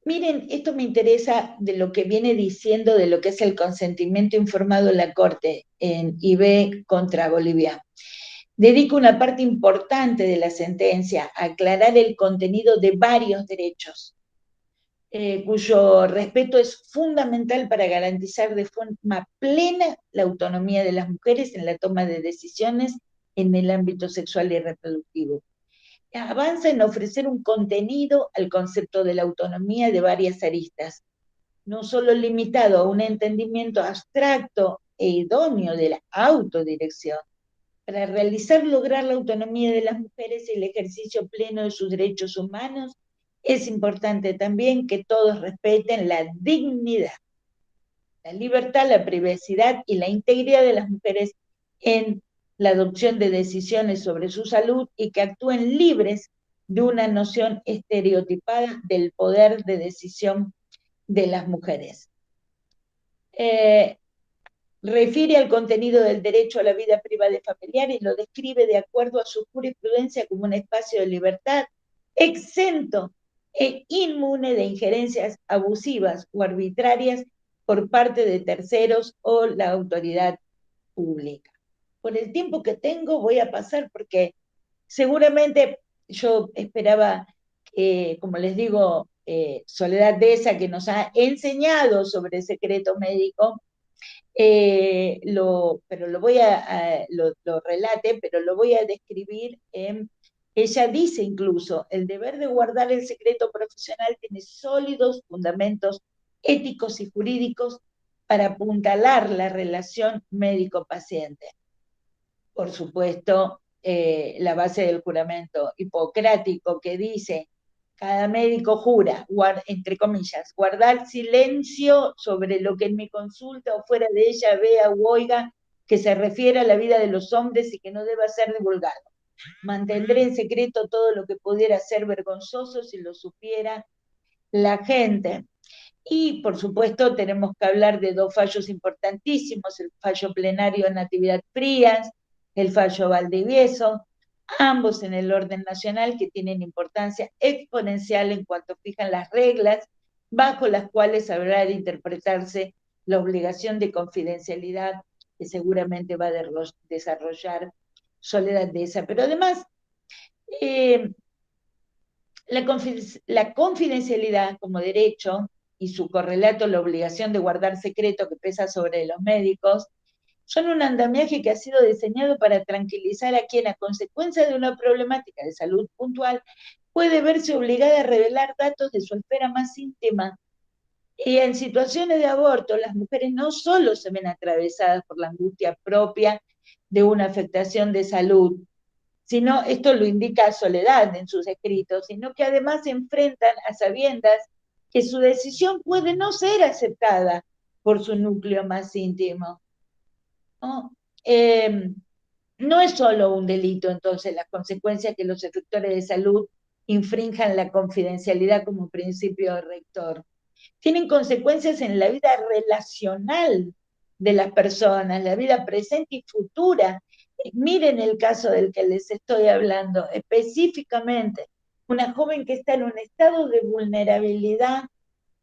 Miren, esto me interesa de lo que viene diciendo de lo que es el consentimiento informado en la Corte en IB contra Bolivia. Dedico una parte importante de la sentencia a aclarar el contenido de varios derechos, cuyo respeto es fundamental para garantizar de forma plena la autonomía de las mujeres en la toma de decisiones en el ámbito sexual y reproductivo. Avanza en ofrecer un contenido al concepto de la autonomía de varias aristas, no solo limitado a un entendimiento abstracto e idóneo de la autodirección. Para lograr la autonomía de las mujeres y el ejercicio pleno de sus derechos humanos, es importante también que todos respeten la dignidad, la libertad, la privacidad y la integridad de las mujeres en la adopción de decisiones sobre su salud y que actúen libres de una noción estereotipada del poder de decisión de las mujeres. Refiere al contenido del derecho a la vida privada y familiar y lo describe de acuerdo a su jurisprudencia como un espacio de libertad exento e inmune de injerencias abusivas o arbitrarias por parte de terceros o la autoridad pública. Por el tiempo que tengo voy a pasar porque seguramente yo esperaba, como les digo, Soledad Deza, que nos ha enseñado sobre el secreto médico, pero lo relate, pero lo voy a describir. Ella dice incluso, el deber de guardar el secreto profesional tiene sólidos fundamentos éticos y jurídicos para apuntalar la relación médico-paciente. Por supuesto, la base del juramento hipocrático que dice, cada médico jura, entre comillas, guardar silencio sobre lo que en mi consulta o fuera de ella vea u oiga que se refiere a la vida de los hombres y que no deba ser divulgado. Mantendré en secreto todo lo que pudiera ser vergonzoso si lo supiera la gente. Y, por supuesto, tenemos que hablar de dos fallos importantísimos, el fallo plenario Natividad Frías, el fallo Valdivieso, ambos en el orden nacional que tienen importancia exponencial en cuanto fijan las reglas bajo las cuales habrá de interpretarse la obligación de confidencialidad que seguramente va a desarrollar Soledad de esa. Pero además, la confidencialidad como derecho y su correlato, la obligación de guardar secreto que pesa sobre los médicos, son un andamiaje que ha sido diseñado para tranquilizar a quien, a consecuencia de una problemática de salud puntual, puede verse obligada a revelar datos de su esfera más íntima. Y en situaciones de aborto, las mujeres no solo se ven atravesadas por la angustia propia de una afectación de salud, sino, esto lo indica Soledad en sus escritos, sino que además se enfrentan a sabiendas que su decisión puede no ser aceptada por su núcleo más íntimo. ¿No? No es solo un delito, entonces, las consecuencias que los efectores de salud infrinjan la confidencialidad como principio rector. Tienen consecuencias en la vida relacional de las personas, la vida presente y futura. Miren el caso del que les estoy hablando, específicamente, una joven que está en un estado de vulnerabilidad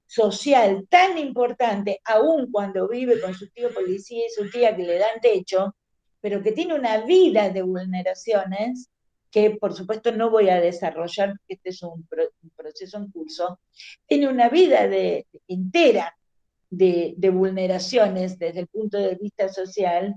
social tan importante, aun cuando vive con su tío policía y su tía que le dan techo, pero que tiene una vida de vulneraciones que por supuesto no voy a desarrollar porque este es un proceso en curso, tiene una vida entera de vulneraciones desde el punto de vista social,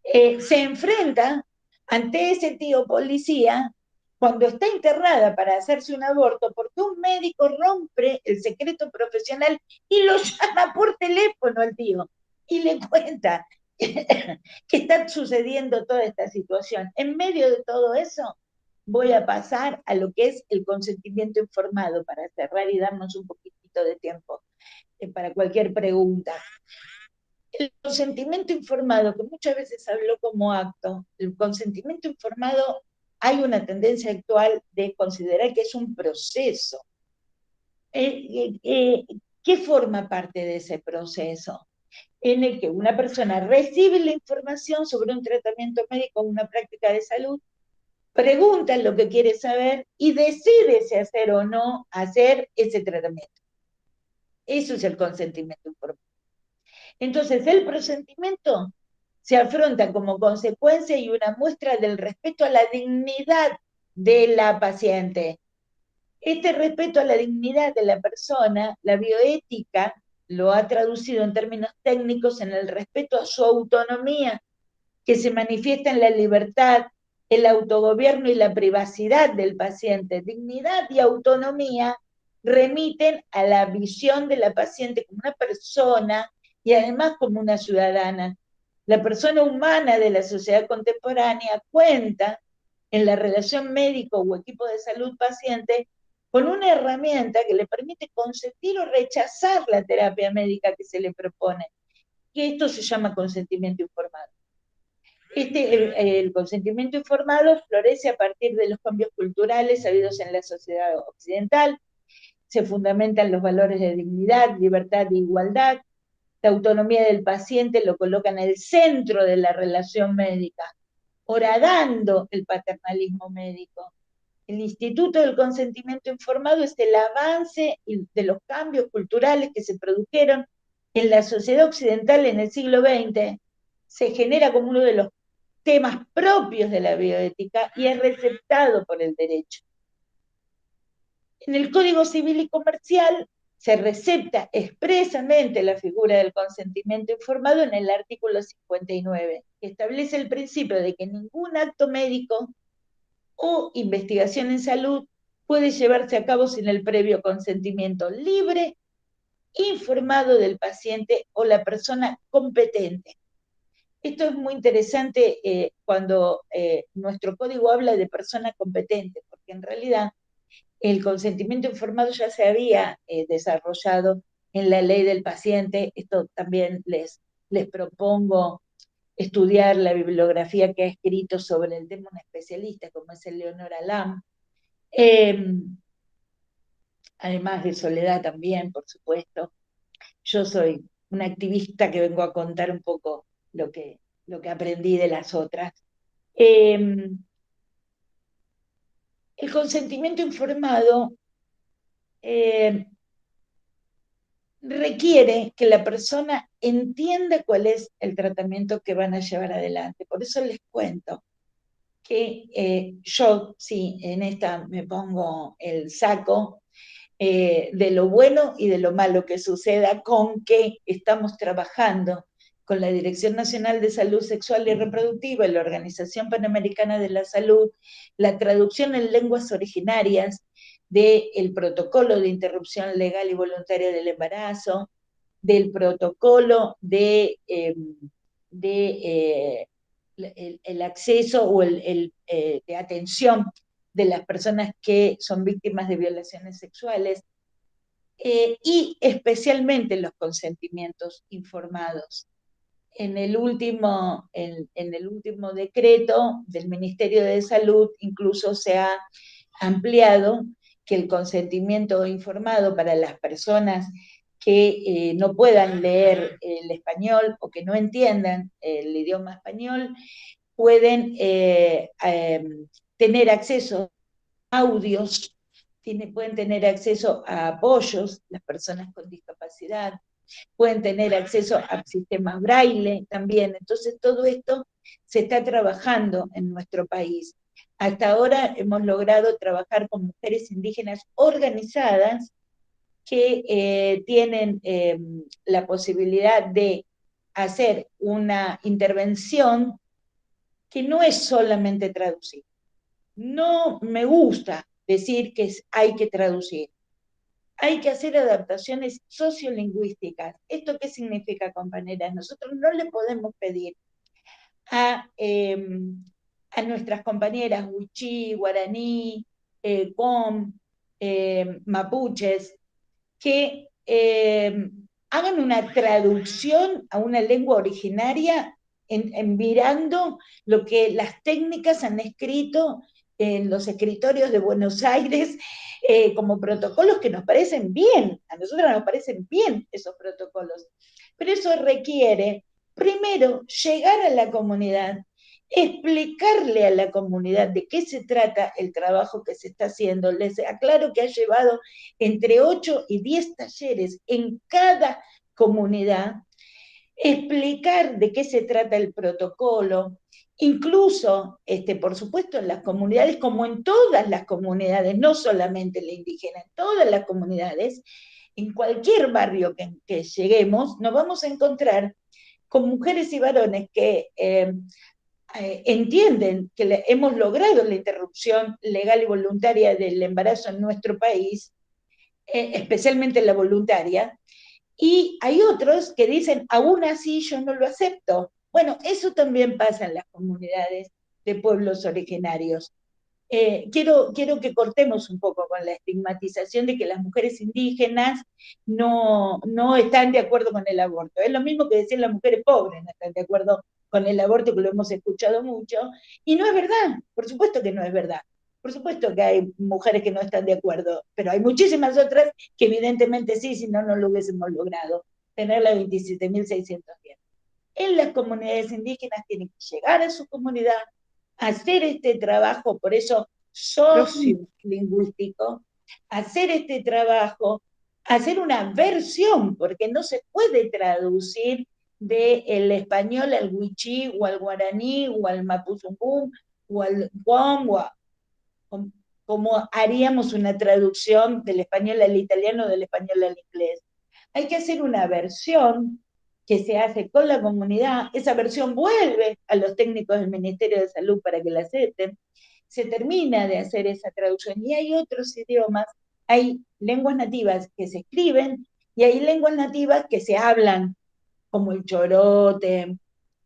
se enfrenta ante ese tío policía cuando está internada para hacerse un aborto porque un médico rompe el secreto profesional y lo llama por teléfono al tío y le cuenta que está sucediendo toda esta situación. En medio de todo eso, voy a pasar a lo que es el consentimiento informado para cerrar y darnos un poquitito de tiempo para cualquier pregunta. El consentimiento informado, que muchas veces habló como acto, el consentimiento informado, hay una tendencia actual de considerar que es un proceso. ¿Qué forma parte de ese proceso? En el que una persona recibe la información sobre un tratamiento médico o una práctica de salud, pregunta lo que quiere saber y decide si hacer o no hacer ese tratamiento. Eso es el consentimiento informado. Entonces, el presentimiento se afronta como consecuencia y una muestra del respeto a la dignidad de la paciente. Este respeto a la dignidad de la persona, la bioética lo ha traducido en términos técnicos en el respeto a su autonomía, que se manifiesta en la libertad, el autogobierno y la privacidad del paciente. Dignidad y autonomía remiten a la visión de la paciente como una persona y además como una ciudadana. La persona humana de la sociedad contemporánea cuenta en la relación médico o equipo de salud paciente con una herramienta que le permite consentir o rechazar la terapia médica que se le propone. Y esto se llama consentimiento informado. El consentimiento informado florece a partir de los cambios culturales habidos en la sociedad occidental, se fundamentan los valores de dignidad, libertad e igualdad, la autonomía del paciente lo coloca en el centro de la relación médica, horadando el paternalismo médico. El Instituto del Consentimiento Informado es el avance de los cambios culturales que se produjeron en la sociedad occidental en el siglo XX. Se genera como uno de los temas propios de la bioética y es receptado por el derecho. En el Código Civil y Comercial se recepta expresamente la figura del consentimiento informado en el artículo 59, que establece el principio de que ningún acto médico o investigación en salud puede llevarse a cabo sin el previo consentimiento libre, informado del paciente o la persona competente. Esto es muy interesante cuando nuestro código habla de persona competente, porque en realidad el consentimiento informado ya se había desarrollado en la ley del paciente. Esto también les propongo estudiar la bibliografía que ha escrito sobre el tema un especialista como es Eleonora Lam, además de Soledad también, por supuesto. yo soy una activista que vengo a contar un poco lo que aprendí de las otras. El consentimiento informado requiere que la persona entienda cuál es el tratamiento que van a llevar adelante. Por eso les cuento que yo, sí, en esta me pongo el saco de lo bueno y de lo malo que suceda, con que estamos trabajando con la Dirección Nacional de Salud Sexual y Reproductiva y la Organización Panamericana de la Salud, la traducción en lenguas originarias del protocolo de interrupción legal y voluntaria del embarazo, del protocolo de el acceso o de atención de las personas que son víctimas de violaciones sexuales, y especialmente los consentimientos informados. En el último decreto del Ministerio de Salud incluso se ha ampliado que el consentimiento informado para las personas que no puedan leer el español o que no entiendan el idioma español pueden tener acceso a audios, pueden tener acceso a apoyos, las personas con discapacidad, pueden tener acceso a sistemas braille también. Entonces, todo esto se está trabajando en nuestro país. Hasta ahora hemos logrado trabajar con mujeres indígenas organizadas que tienen la posibilidad de hacer una intervención que no es solamente traducir. No me gusta decir que hay que traducir. Hay que hacer adaptaciones sociolingüísticas. ¿Esto qué significa, compañeras? Nosotros no le podemos pedir a nuestras compañeras wichí, guaraní, com, mapuches, que hagan una traducción a una lengua originaria mirando lo que las técnicas han escrito en los escritorios de Buenos Aires como protocolos que nos parecen bien, a nosotros nos parecen bien esos protocolos, pero eso requiere, primero, llegar a la comunidad, explicarle a la comunidad de qué se trata el trabajo que se está haciendo. Les aclaro que ha llevado entre 8 y 10 talleres en cada comunidad, explicar de qué se trata el protocolo, incluso, por supuesto, en las comunidades, como en todas las comunidades, no solamente la indígena, en todas las comunidades, en cualquier barrio que lleguemos, nos vamos a encontrar con mujeres y varones que entienden que hemos logrado la interrupción legal y voluntaria del embarazo en nuestro país, especialmente la voluntaria, y hay otros que dicen, aún así yo no lo acepto. Bueno, eso también pasa en las comunidades de pueblos originarios. Quiero que cortemos un poco con la estigmatización de que las mujeres indígenas no están de acuerdo con el aborto. Es lo mismo que decir las mujeres pobres no están de acuerdo con el aborto, que lo hemos escuchado mucho, y no es verdad, por supuesto que no es verdad. Por supuesto que hay mujeres que no están de acuerdo, pero hay muchísimas otras que evidentemente sí, si no, no lo hubiésemos logrado, tener la 27.610. En las comunidades indígenas tienen que llegar a su comunidad, hacer este trabajo, por eso sociolingüístico, hacer este trabajo, hacer una versión, porque no se puede traducir del español al wichí o al guaraní o al mapuzungún o al guam como haríamos una traducción del español al italiano o del español al inglés. Hay que hacer una versión que se hace con la comunidad, esa versión vuelve a los técnicos del Ministerio de Salud para que la acepten, se termina de hacer esa traducción y hay otros idiomas, hay lenguas nativas que se escriben y hay lenguas nativas que se hablan, como el chorote,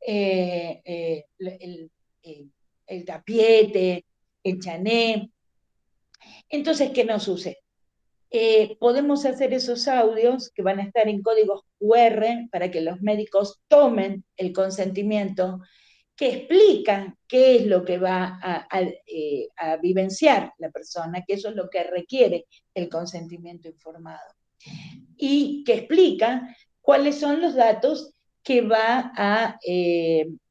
el tapiete, el chané. Entonces, ¿qué nos sucede? Podemos hacer esos audios que van a estar en códigos QR para que los médicos tomen el consentimiento, que explica qué es lo que va a vivenciar la persona, que eso es lo que requiere el consentimiento informado. Y que explica cuáles son los datos que va a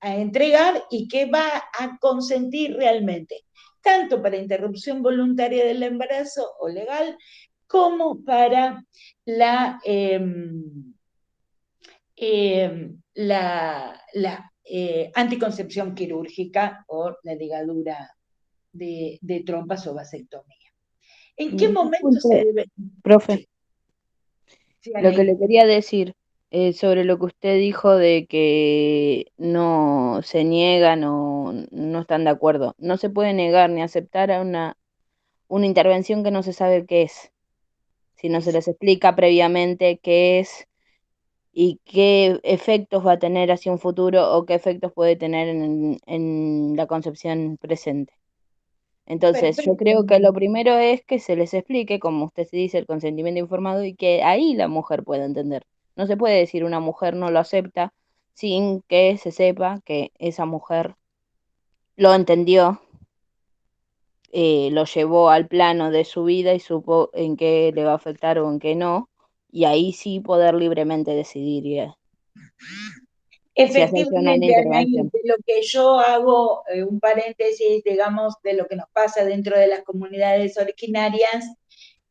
entregar y que va a consentir realmente, tanto para interrupción voluntaria del embarazo o legal, como para la, anticoncepción quirúrgica o la ligadura de trompas o vasectomía. ¿En qué momento se Disculpe, debe? profe, Sí, sí, lo que Anaí. le quería decir sobre lo que usted dijo de que no se niegan o no están de acuerdo. No se puede negar ni aceptar a una intervención que no se sabe qué es, si no se les explica previamente qué es y qué efectos va a tener hacia un futuro o qué efectos puede tener en la concepción presente. Entonces, yo Perfecto. creo que lo primero es que se les explique, como usted se dice, el consentimiento informado y que ahí la mujer pueda entender. No se puede decir una mujer no lo acepta sin que se sepa que esa mujer lo entendió, lo llevó al plano de su vida y supo en qué le va a afectar o en qué no, y ahí sí poder libremente decidir si hacerse o no una Efectivamente, Anaí, intervención. de lo que yo hago un paréntesis, digamos, de lo que nos pasa dentro de las comunidades originarias,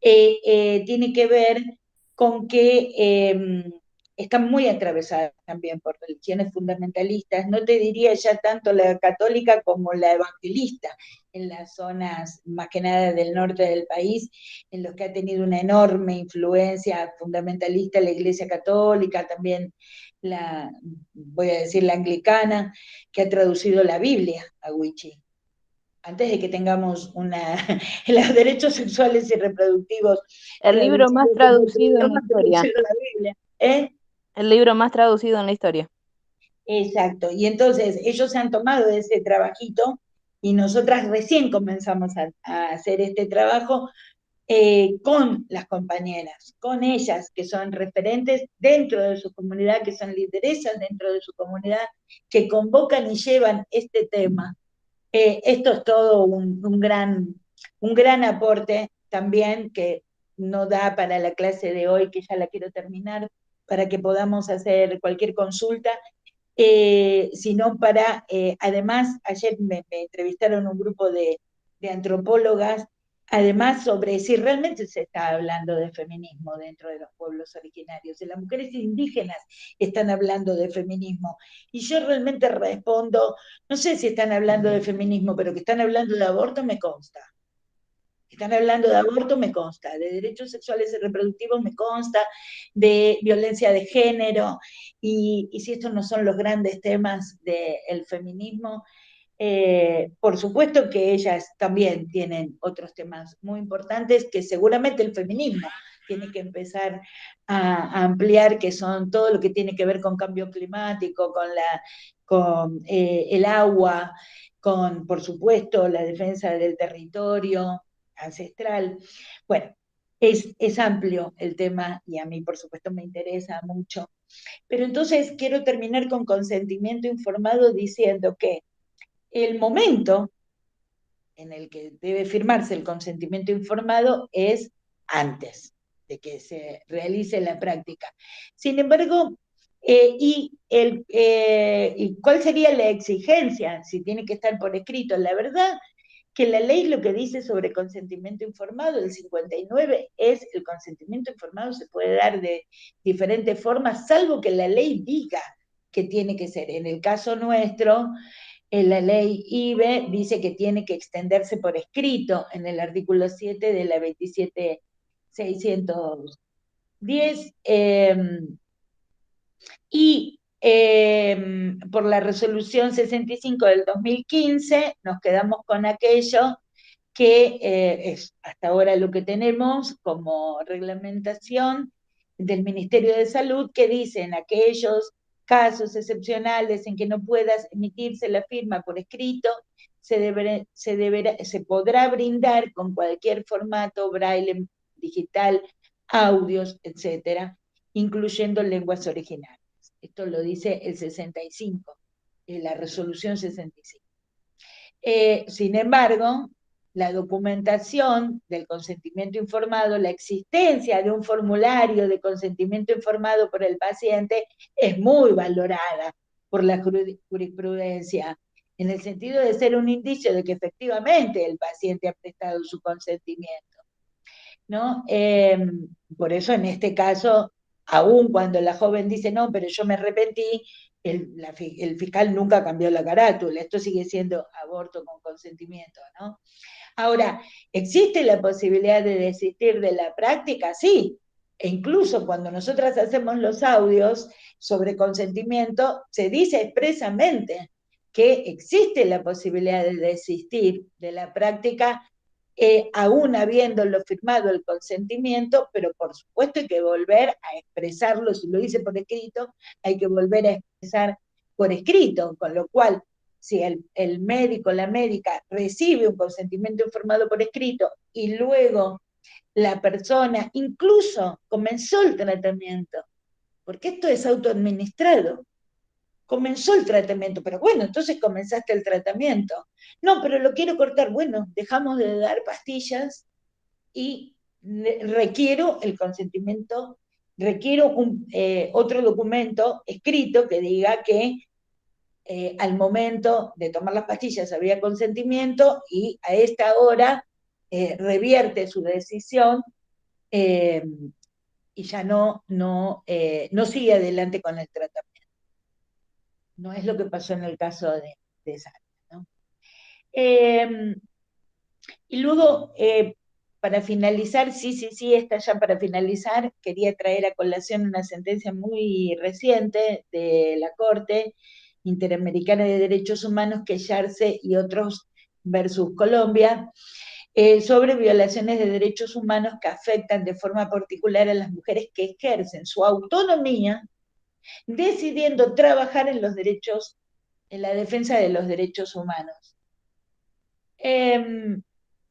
tiene que ver con que están muy atravesadas también por religiones fundamentalistas, no te diría ya tanto la católica como la evangelista, en las zonas más que nada del norte del país, en los que ha tenido una enorme influencia fundamentalista la Iglesia Católica, también voy a decir, la anglicana, que ha traducido la Biblia a Wichí. Antes de que tengamos los derechos sexuales y reproductivos El libro más traducidos en nuestro traducido en la idioma, historia. traducieron la Biblia. ¿Eh? El libro más traducido en la historia. Exacto. Y entonces ellos se han tomado ese trabajito y nosotras recién comenzamos a hacer este trabajo con las compañeras, con ellas que son referentes dentro de su comunidad, que son lideresas dentro de su comunidad, que convocan y llevan este tema. Esto es todo un gran aporte también que no da para la clase de hoy, que ya la quiero terminar, para que podamos hacer cualquier consulta, sino para, además, ayer me entrevistaron un grupo de antropólogas, además sobre si realmente se está hablando de feminismo dentro de los pueblos originarios, si las mujeres indígenas están hablando de feminismo. Y yo realmente respondo, no sé si están hablando de feminismo, pero que están hablando de aborto me consta. Están hablando de aborto, me consta, de derechos sexuales y reproductivos, me consta, de violencia de género, y si estos no son los grandes temas del feminismo, por supuesto que ellas también tienen otros temas muy importantes que seguramente el feminismo tiene que empezar a ampliar, que son todo lo que tiene que ver con cambio climático, con el agua, con, por supuesto, la defensa del territorio ancestral. Bueno, es amplio el tema y a mí, por supuesto, me interesa mucho. Pero entonces quiero terminar con consentimiento informado diciendo que el momento en el que debe firmarse el consentimiento informado es antes de que se realice la práctica. Sin embargo, ¿y cuál sería la exigencia? Si tiene que estar por escrito. La verdad que la ley lo que dice sobre consentimiento informado, el 59, es el consentimiento informado se puede dar de diferentes formas, salvo que la ley diga que tiene que ser. En el caso nuestro, en la ley IBE dice que tiene que extenderse por escrito en el artículo 7 de la 27.610, y por la resolución 65 del 2015 nos quedamos con aquello que es hasta ahora lo que tenemos como reglamentación del Ministerio de Salud, que dice en aquellos casos excepcionales en que no pueda emitirse la firma por escrito, se podrá brindar con cualquier formato, braille, digital, audios, etcétera, incluyendo lenguas originales. Esto lo dice el 65, la resolución 65. Sin embargo, la documentación del consentimiento informado, la existencia de un formulario de consentimiento informado por el paciente es muy valorada por la jurisprudencia, en el sentido de ser un indicio de que efectivamente el paciente ha prestado su consentimiento, ¿no? Por eso en este caso, aun cuando la joven dice, no, pero yo me arrepentí, el fiscal nunca cambió la carátula, esto sigue siendo aborto con consentimiento, ¿no? Ahora, ¿existe la posibilidad de desistir de la práctica? Sí, e incluso cuando nosotras hacemos los audios sobre consentimiento, se dice expresamente que existe la posibilidad de desistir de la práctica, aún habiéndolo firmado el consentimiento, pero por supuesto hay que volver a expresarlo, si lo dice por escrito, hay que volver a expresar por escrito, con lo cual si el médico, la médica recibe un consentimiento informado por escrito y luego la persona incluso comenzó el tratamiento, porque esto es autoadministrado, comenzó el tratamiento, pero bueno, entonces comenzaste el tratamiento. No, pero lo quiero cortar. Bueno, dejamos de dar pastillas y requiero el consentimiento, requiero otro documento escrito que diga que al momento de tomar las pastillas había consentimiento y a esta hora revierte su decisión y ya no sigue adelante con el tratamiento. No es lo que pasó en el caso de Sara, ¿no? Y luego, para finalizar, sí, esta ya para finalizar, quería traer a colación una sentencia muy reciente de la Corte Interamericana de Derechos Humanos, que es Yarse y otros versus Colombia, sobre violaciones de derechos humanos que afectan de forma particular a las mujeres que ejercen su autonomía, decidiendo trabajar en los derechos, en la defensa de los derechos humanos. En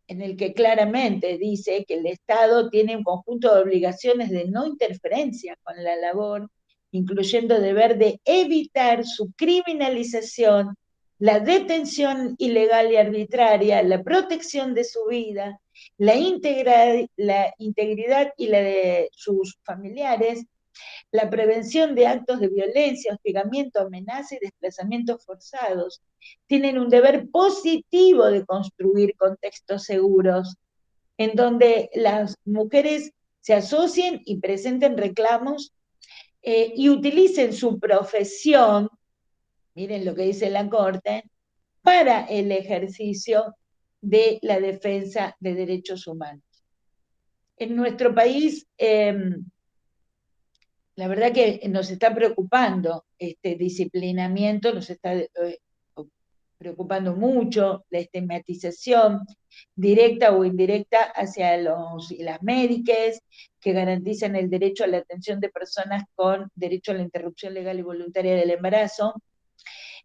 el que claramente dice que el Estado tiene un conjunto de obligaciones de no interferencia con la labor, incluyendo deber de evitar su criminalización, la detención ilegal y arbitraria, la protección de su vida, la integridad y la de sus familiares, la prevención de actos de violencia, hostigamiento, amenaza y desplazamientos forzados. Tienen un deber positivo de construir contextos seguros, en donde las mujeres se asocien y presenten reclamos y utilicen su profesión, miren lo que dice la Corte, para el ejercicio de la defensa de derechos humanos. En nuestro país, la verdad que nos está preocupando este disciplinamiento, nos está preocupando mucho la estigmatización directa o indirecta hacia los y las médicas que garantizan el derecho a la atención de personas con derecho a la interrupción legal y voluntaria del embarazo.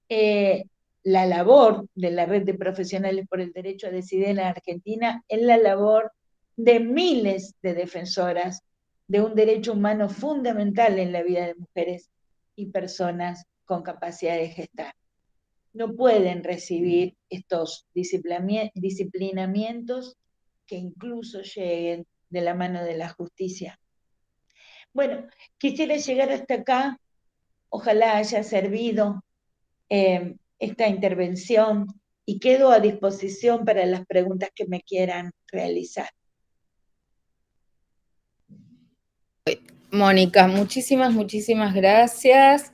La labor de la red de profesionales por el derecho a decidir en la Argentina es la labor de miles de defensoras de un derecho humano fundamental en la vida de mujeres y personas con capacidad de gestar. No pueden recibir estos disciplinamientos que incluso lleguen de la mano de la justicia. Bueno, quisiera llegar hasta acá. Ojalá haya servido esta intervención y quedo a disposición para las preguntas que me quieran realizar. Mónica, muchísimas gracias.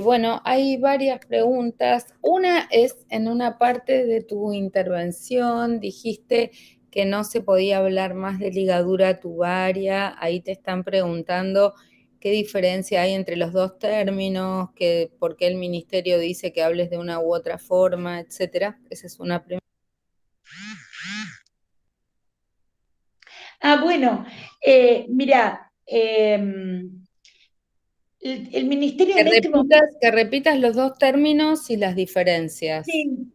Bueno, hay varias preguntas. Una es, en una parte de tu intervención, dijiste que no se podía hablar más de ligadura tubaria. Ahí te están preguntando qué diferencia hay entre los dos términos, por qué el ministerio dice que hables de una u otra forma, etcétera. Esa es una primera. Bueno, mira, el ministerio en este momento... Que repitas los dos términos y las diferencias. Sí,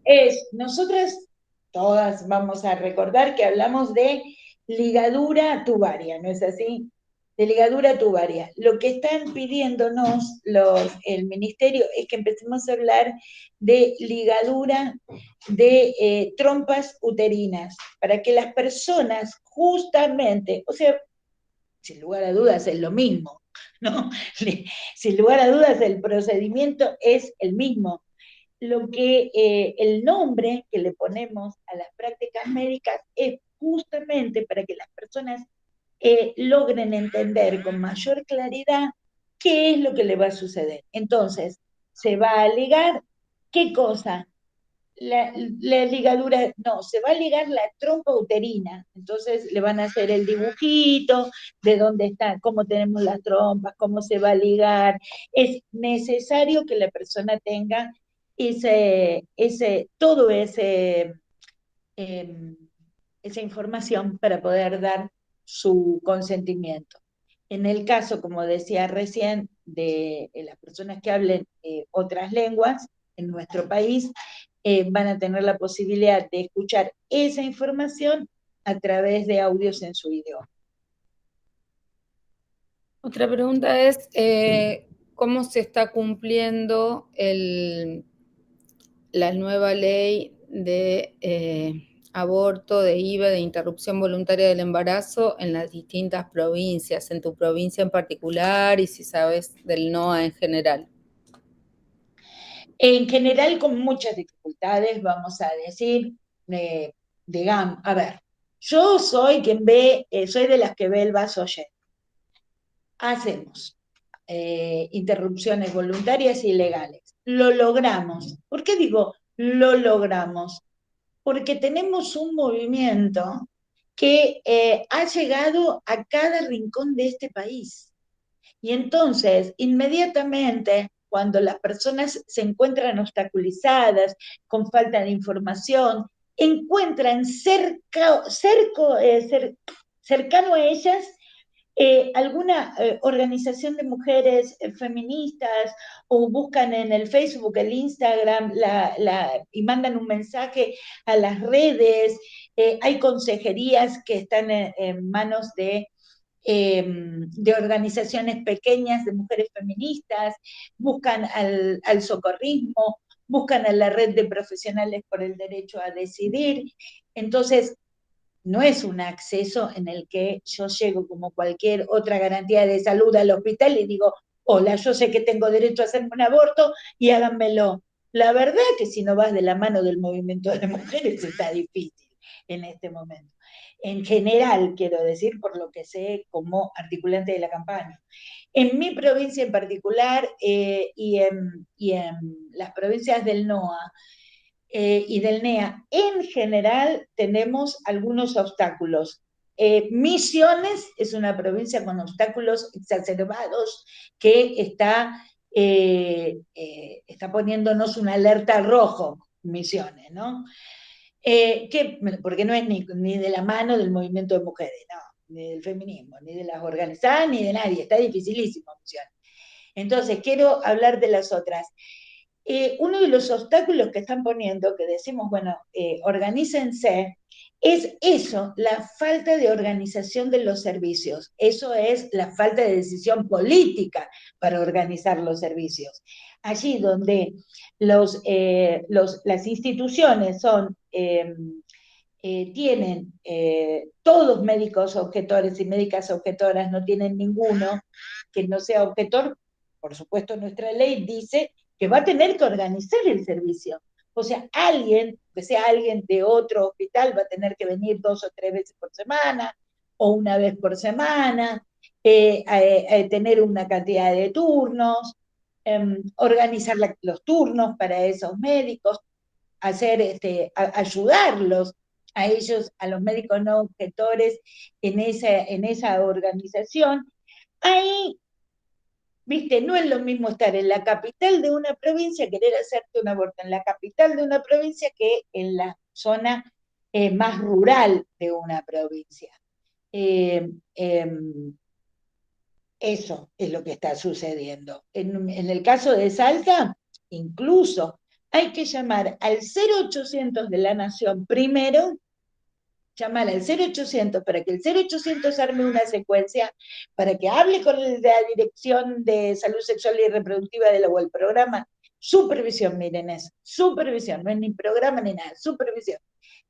nosotras todas vamos a recordar que hablamos de ligadura tubaria, ¿no es así? de ligadura tubaria. Lo que están pidiéndonos el ministerio es que empecemos a hablar de ligadura de trompas uterinas, para que las personas justamente, o sea, sin lugar a dudas es lo mismo, ¿no? Sin lugar a dudas el procedimiento es el mismo. Lo que el nombre que le ponemos a las prácticas médicas es justamente para que las personas logren entender con mayor claridad qué es lo que le va a suceder. Entonces, se va a ligar, ¿qué cosa? La ligadura, no, se va a ligar la trompa uterina, entonces le van a hacer el dibujito de dónde está, cómo tenemos las trompas, cómo se va a ligar. Es necesario que la persona tenga todo esa información para poder dar su consentimiento. En el caso, como decía recién, de las personas que hablen otras lenguas en nuestro país, van a tener la posibilidad de escuchar esa información a través de audios en su idioma. Otra pregunta es, ¿cómo se está cumpliendo la nueva ley de aborto, de IVA, de interrupción voluntaria del embarazo en las distintas provincias, en tu provincia en particular y si sabes del NOA en general? En general, con muchas dificultades, vamos a decir, digamos, a ver, yo soy quien ve, soy de las que ve el vaso lleno. Hacemos interrupciones voluntarias y legales. Lo logramos. ¿Por qué digo lo logramos? Porque tenemos un movimiento que ha llegado a cada rincón de este país. Y entonces, inmediatamente, cuando las personas se encuentran obstaculizadas, con falta de información, encuentran cercano a ellas alguna organización de mujeres feministas, o buscan en el Facebook, el Instagram, y mandan un mensaje a las redes. Hay consejerías que están en manos de organizaciones pequeñas de mujeres feministas, buscan al socorrismo, buscan a la red de profesionales por el derecho a decidir. Entonces, no es un acceso en el que yo llego como cualquier otra garantía de salud al hospital y digo, hola, yo sé que tengo derecho a hacerme un aborto y háganmelo. La verdad que si no vas de la mano del movimiento de las mujeres está difícil en este momento. En general, quiero decir, por lo que sé como articulante de la campaña. En mi provincia en particular y en las provincias del NOA, y del NEA, en general tenemos algunos obstáculos. Misiones es una provincia con obstáculos exacerbados que está poniéndonos una alerta rojo, Misiones, ¿no? Porque no es ni de la mano del movimiento de mujeres, no, ni del feminismo, ni de las organizadas, ni de nadie, está dificilísimo Misiones. Entonces, quiero hablar de las otras. Uno de los obstáculos que están poniendo, que decimos, bueno, organícense, es eso, la falta de organización de los servicios. Eso es la falta de decisión política para organizar los servicios. Allí donde las instituciones tienen todos médicos objetores y médicas objetoras, no tienen ninguno que no sea objetor. Por supuesto, nuestra ley dice que va a tener que organizar el servicio. O sea, que sea alguien de otro hospital, va a tener que venir 2 o 3 veces por semana, o una vez por semana, tener una cantidad de turnos, organizar los turnos para esos médicos, ayudarlos a ellos, a los médicos no objetores, en esa organización. Ahí, viste, no es lo mismo estar en la capital de una provincia, querer hacerte un aborto en la capital de una provincia, que en la zona más rural de una provincia. Eso es lo que está sucediendo. En el caso de Salta, incluso hay que llamar al 0800 de la Nación primero llamar al 0800 para que el 0800 arme una secuencia, para que hable con la Dirección de Salud Sexual y Reproductiva de la UAL, el programa, supervisión, miren eso, supervisión, no es ni programa ni nada, supervisión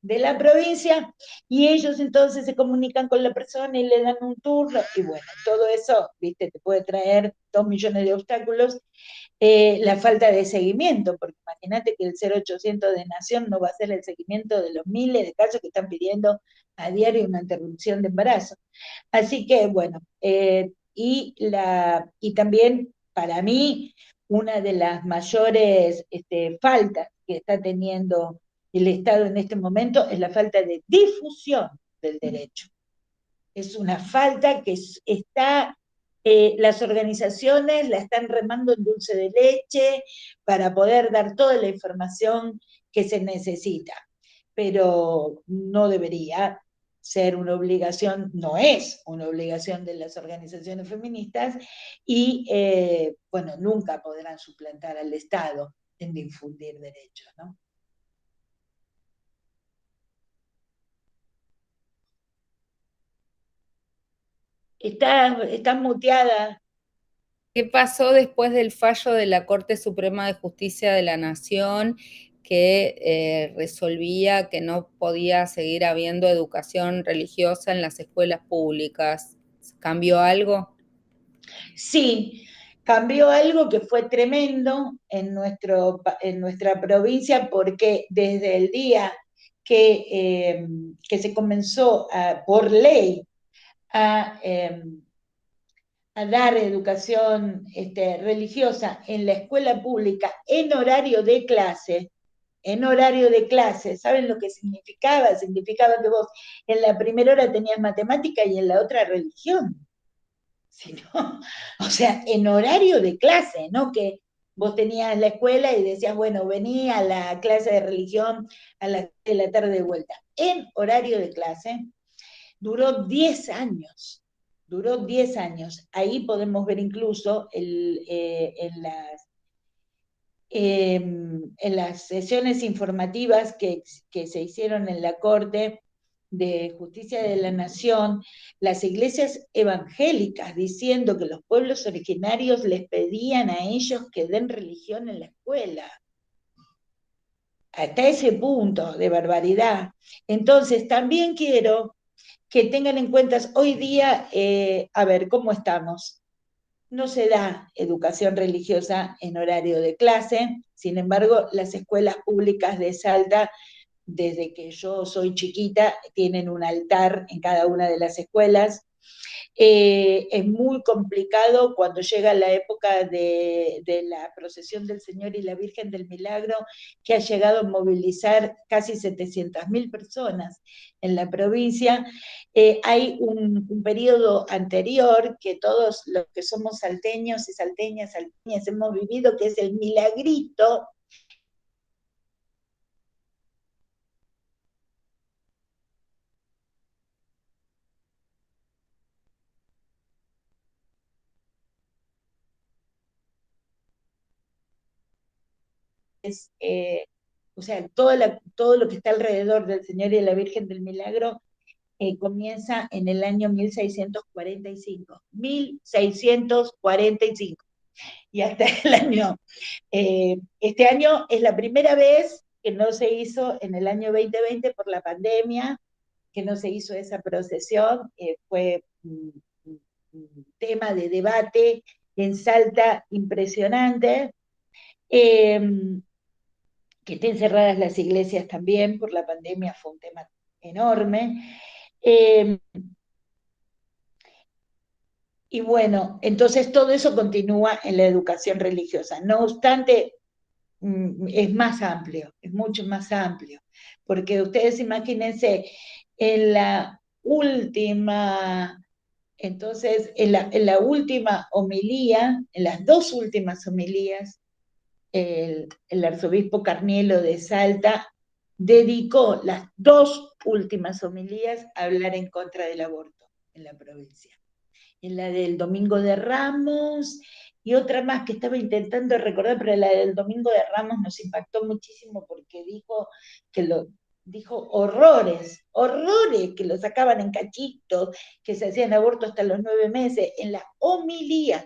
de la provincia, y ellos entonces se comunican con la persona y le dan un turno, y bueno, todo eso, viste, te puede traer 2 millones de obstáculos, la falta de seguimiento, porque imagínate que el 0800 de Nación no va a hacer el seguimiento de los miles de casos que están pidiendo a diario una interrupción de embarazo. Así que, bueno, y también para mí, una de las mayores faltas que está teniendo el Estado en este momento es la falta de difusión del derecho. Es una falta que está, las organizaciones la están remando en dulce de leche para poder dar toda la información que se necesita, pero no debería ser una obligación, no es una obligación de las organizaciones feministas, y bueno, nunca podrán suplantar al Estado en difundir derechos, ¿no? Estás muteada. ¿Qué pasó después del fallo de la Corte Suprema de Justicia de la Nación que resolvía que no podía seguir habiendo educación religiosa en las escuelas públicas? ¿Cambió algo? Sí, cambió algo que fue tremendo en nuestra provincia, porque desde el día que se comenzó por ley a, a dar educación religiosa en la escuela pública en horario de clase, ¿saben lo que significaba? Significaba que vos en la primera hora tenías matemática y en la otra religión. Sino, o sea, en horario de clase, ¿no? Que vos tenías la escuela y decías, bueno, vení a la clase de religión a las 3 de la tarde de vuelta. En horario de clase duró 10 años. Duró 10 años. Ahí podemos ver incluso en las sesiones informativas que se hicieron en la Corte de Justicia de la Nación, las iglesias evangélicas diciendo que los pueblos originarios les pedían a ellos que den religión en la escuela. Hasta ese punto de barbaridad. Entonces, también quiero que tengan en cuenta hoy día, a ver, ¿cómo estamos? No se da educación religiosa en horario de clase, sin embargo, las escuelas públicas de Salta, desde que yo soy chiquita, tienen un altar en cada una de las escuelas. Es muy complicado cuando llega la época de la procesión del Señor y la Virgen del Milagro, que ha llegado a movilizar casi 700.000 personas en la provincia. Hay un periodo anterior que todos los que somos salteños y salteñas hemos vivido, que es el milagrito. O sea, todo lo que está alrededor del Señor y la Virgen del Milagro comienza en el año 1645. 1645. Y hasta el año, este año es la primera vez que no se hizo en el año 2020 por la pandemia, que no se hizo esa procesión, fue un tema de debate en Salta impresionante. Que estén cerradas las iglesias también por la pandemia fue un tema enorme. Y bueno, entonces todo eso continúa en la educación religiosa. No obstante, es más amplio, es mucho más amplio, porque ustedes imagínense, en la última, entonces, en la última homilía, en las dos últimas homilías, el arzobispo Carnielo de Salta dedicó las dos últimas homilías a hablar en contra del aborto en la provincia. En la del Domingo de Ramos y otra más que estaba intentando recordar, pero la del Domingo de Ramos nos impactó muchísimo porque dijo que dijo horrores, horrores, que lo sacaban en cachitos, que se hacían abortos hasta los 9 meses, en la homilía,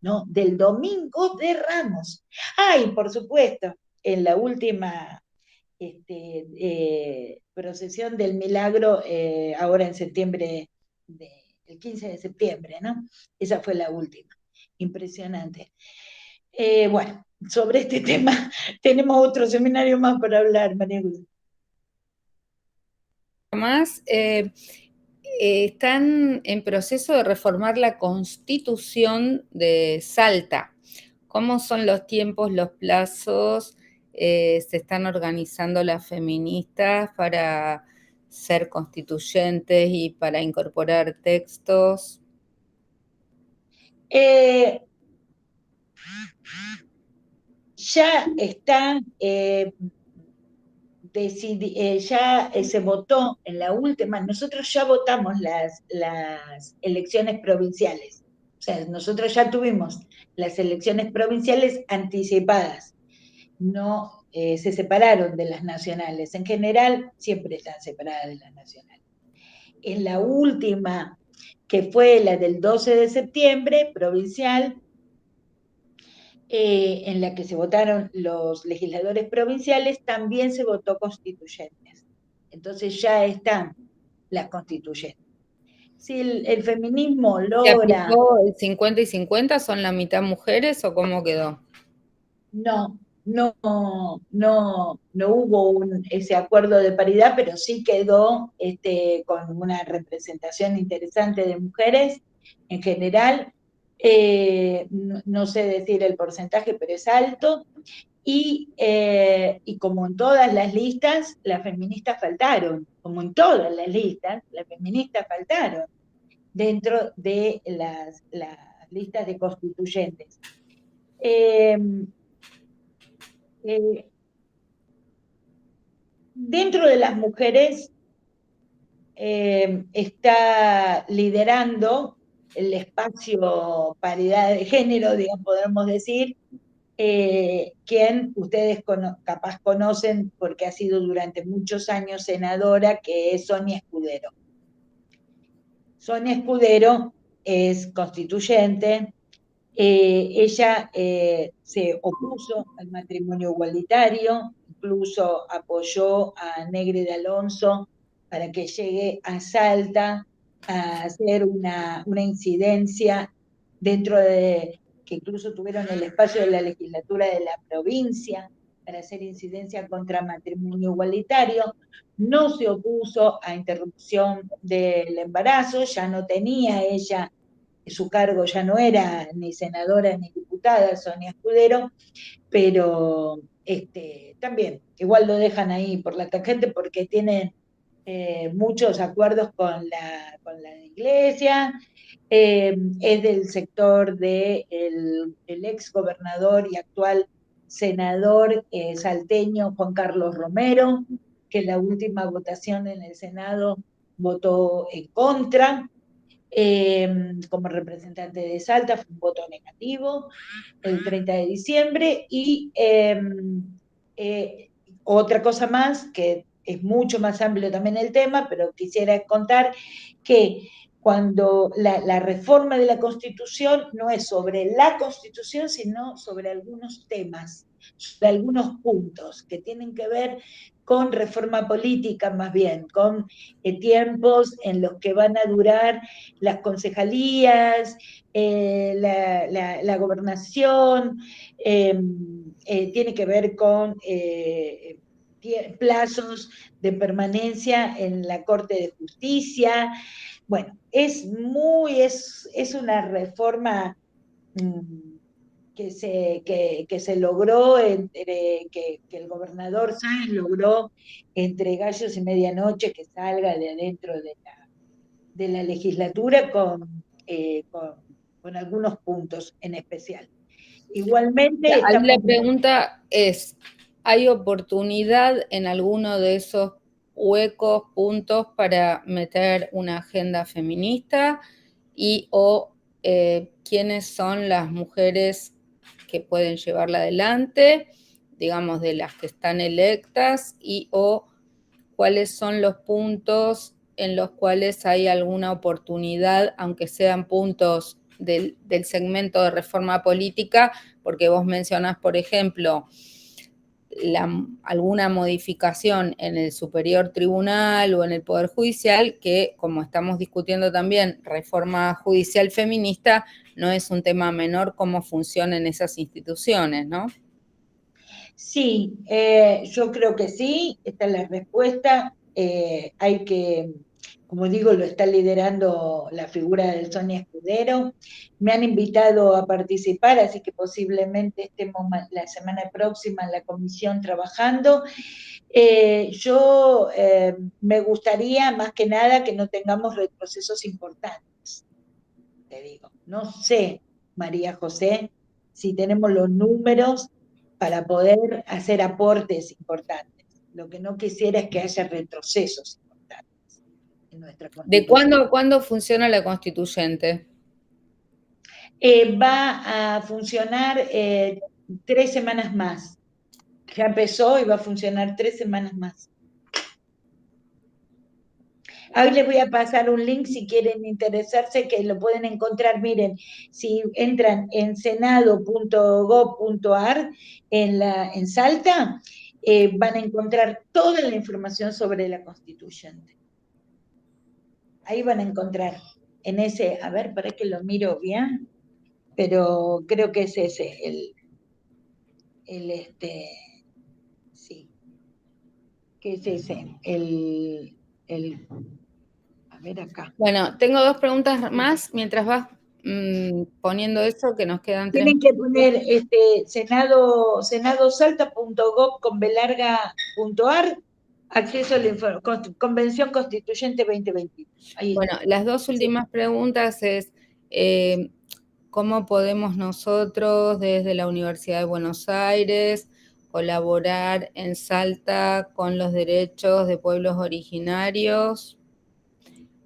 ¿no? Del Domingo de Ramos. Ay, por supuesto, en la última procesión del milagro, ahora en septiembre, el 15 de septiembre, ¿no? Esa fue la última. Impresionante. Bueno, sobre este tema tenemos otro seminario más para hablar, María José. Más, están en proceso de reformar la Constitución de Salta. ¿Cómo son los tiempos, los plazos? ¿Se están organizando las feministas para ser constituyentes y para incorporar textos? Ya está, ya se votó en la última, nosotros ya votamos las elecciones provinciales, o sea, nosotros ya tuvimos las elecciones provinciales anticipadas, no se separaron de las nacionales, en general siempre están separadas de las nacionales. En la última, que fue la del 12 de septiembre, provincial, en la que se votaron los legisladores provinciales, también se votó constituyentes. Entonces ya están las constituyentes. Si el feminismo ¿Se logra... aplicó el 50 y 50? ¿Son la mitad mujeres o cómo quedó? No hubo ese acuerdo de paridad, pero sí quedó con una representación interesante de mujeres en general. No sé decir el porcentaje, pero es alto. Y como en todas las listas, las feministas faltaron. Como en todas las listas, las feministas faltaron dentro de las listas de constituyentes. Eh, eh, Dentro de las mujeres está liderando el espacio paridad de género, digamos, podemos decir, quien ustedes capaz conocen porque ha sido durante muchos años senadora, que es Sonia Escudero. Sonia Escudero es constituyente. Ella se opuso al matrimonio igualitario, incluso apoyó a Negri de Alonso para que llegue a Salta a hacer una incidencia dentro de, que incluso tuvieron el espacio de la legislatura de la provincia para hacer incidencia contra matrimonio igualitario. No se opuso a interrupción del embarazo, ya no tenía ella, su cargo ya no era ni senadora ni diputada, Sonia Escudero, pero también igual lo dejan ahí por la tangente porque tienen muchos acuerdos con la iglesia, es del sector del ex gobernador y actual senador salteño Juan Carlos Romero, que en la última votación en el Senado votó en contra. Como representante de Salta, fue un voto negativo el 30 de diciembre. Y otra cosa más, que es mucho más amplio también el tema, pero quisiera contar que cuando la reforma de la Constitución no es sobre la Constitución, sino sobre algunos temas, sobre algunos puntos que tienen que ver con reforma política más bien, con tiempos en los que van a durar las concejalías, la gobernación, tiene que ver con plazos de permanencia en la Corte de Justicia. Bueno, es una reforma que se logró, que el gobernador Sáenz logró entre gallos y medianoche que salga de adentro de la legislatura con algunos puntos en especial. Igualmente Ahí la estamos... pregunta es, ¿hay oportunidad en alguno de esos huecos, puntos para meter una agenda feminista o quiénes son las mujeres que pueden llevarla adelante, digamos, de las que están electas o cuáles son los puntos en los cuales hay alguna oportunidad, aunque sean puntos del segmento de reforma política, porque vos mencionás, por ejemplo, alguna modificación en el superior tribunal o en el Poder Judicial, que como estamos discutiendo también reforma judicial feminista, no es un tema menor cómo funcionan esas instituciones, ¿no? Sí, yo creo que sí, esta es la respuesta. Hay que, como digo, lo está liderando la figura de Sonia Escudero. Me han invitado a participar, así que posiblemente estemos la semana próxima en la comisión trabajando. Yo me gustaría más que nada que no tengamos retrocesos importantes, te digo. No sé, María José, si tenemos los números para poder hacer aportes importantes. Lo que no quisiera es que haya retrocesos importantes en nuestra ¿De Constitución. cuándo funciona la constituyente? Va a funcionar 3 semanas más. Ya empezó y va a funcionar 3 semanas más. Hoy les voy a pasar un link si quieren interesarse, que lo pueden encontrar. Miren, si entran en senado.gov.ar en Salta, van a encontrar toda la información sobre la constituyente. Ahí van a encontrar en ese, a ver, para que lo miro bien, pero creo que es ese, sí, que es ese, a ver acá. Bueno, tengo 2 preguntas más mientras vas poniendo eso, que nos quedan 3 Tienen que minutos. poner senadosalta.gov.ar, acceso a la Convención Constituyente 2021. Ahí Bueno, está. las 2 últimas preguntas es, ¿cómo podemos nosotros desde la Universidad de Buenos Aires colaborar en Salta con los derechos de pueblos originarios?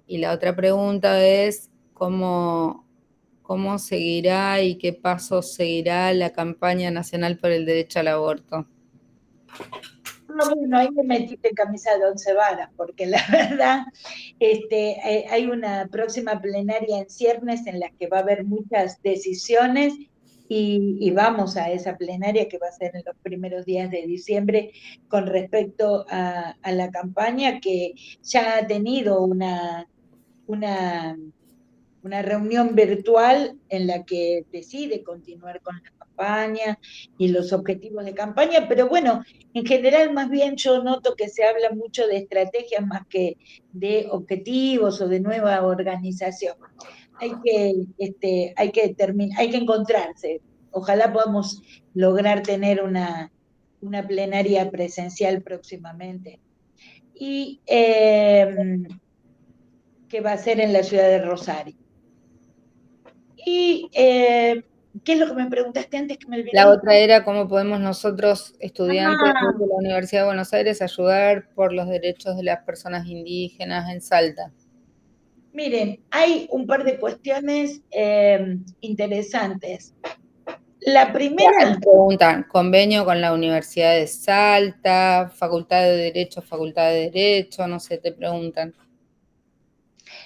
Y la otra pregunta es, ¿cómo seguirá y qué pasos seguirá la campaña nacional por el derecho al aborto? Bueno, ahí me metiste en camisa de 11 varas, porque la verdad, hay una próxima plenaria en ciernes en la que va a haber muchas decisiones y vamos a esa plenaria que va a ser en los primeros días de diciembre con respecto a la campaña que ya ha tenido una, una reunión virtual en la que decide continuar con la campaña y los objetivos de campaña, pero bueno, en general más bien yo noto que se habla mucho de estrategias más que de objetivos o de nueva organización. Hay que encontrarse. Ojalá podamos lograr tener una plenaria presencial próximamente. Y que va a ser en la ciudad de Rosario. Y, ¿qué es lo que me preguntaste antes que me olvidé? La otra era cómo podemos nosotros, estudiantes Ah, de la Universidad de Buenos Aires, ayudar por los derechos de las personas indígenas en Salta. miren, hay un par de cuestiones interesantes. La primera, Preguntan, convenio con la Universidad de Salta, Facultad de Derecho, no sé, te preguntan.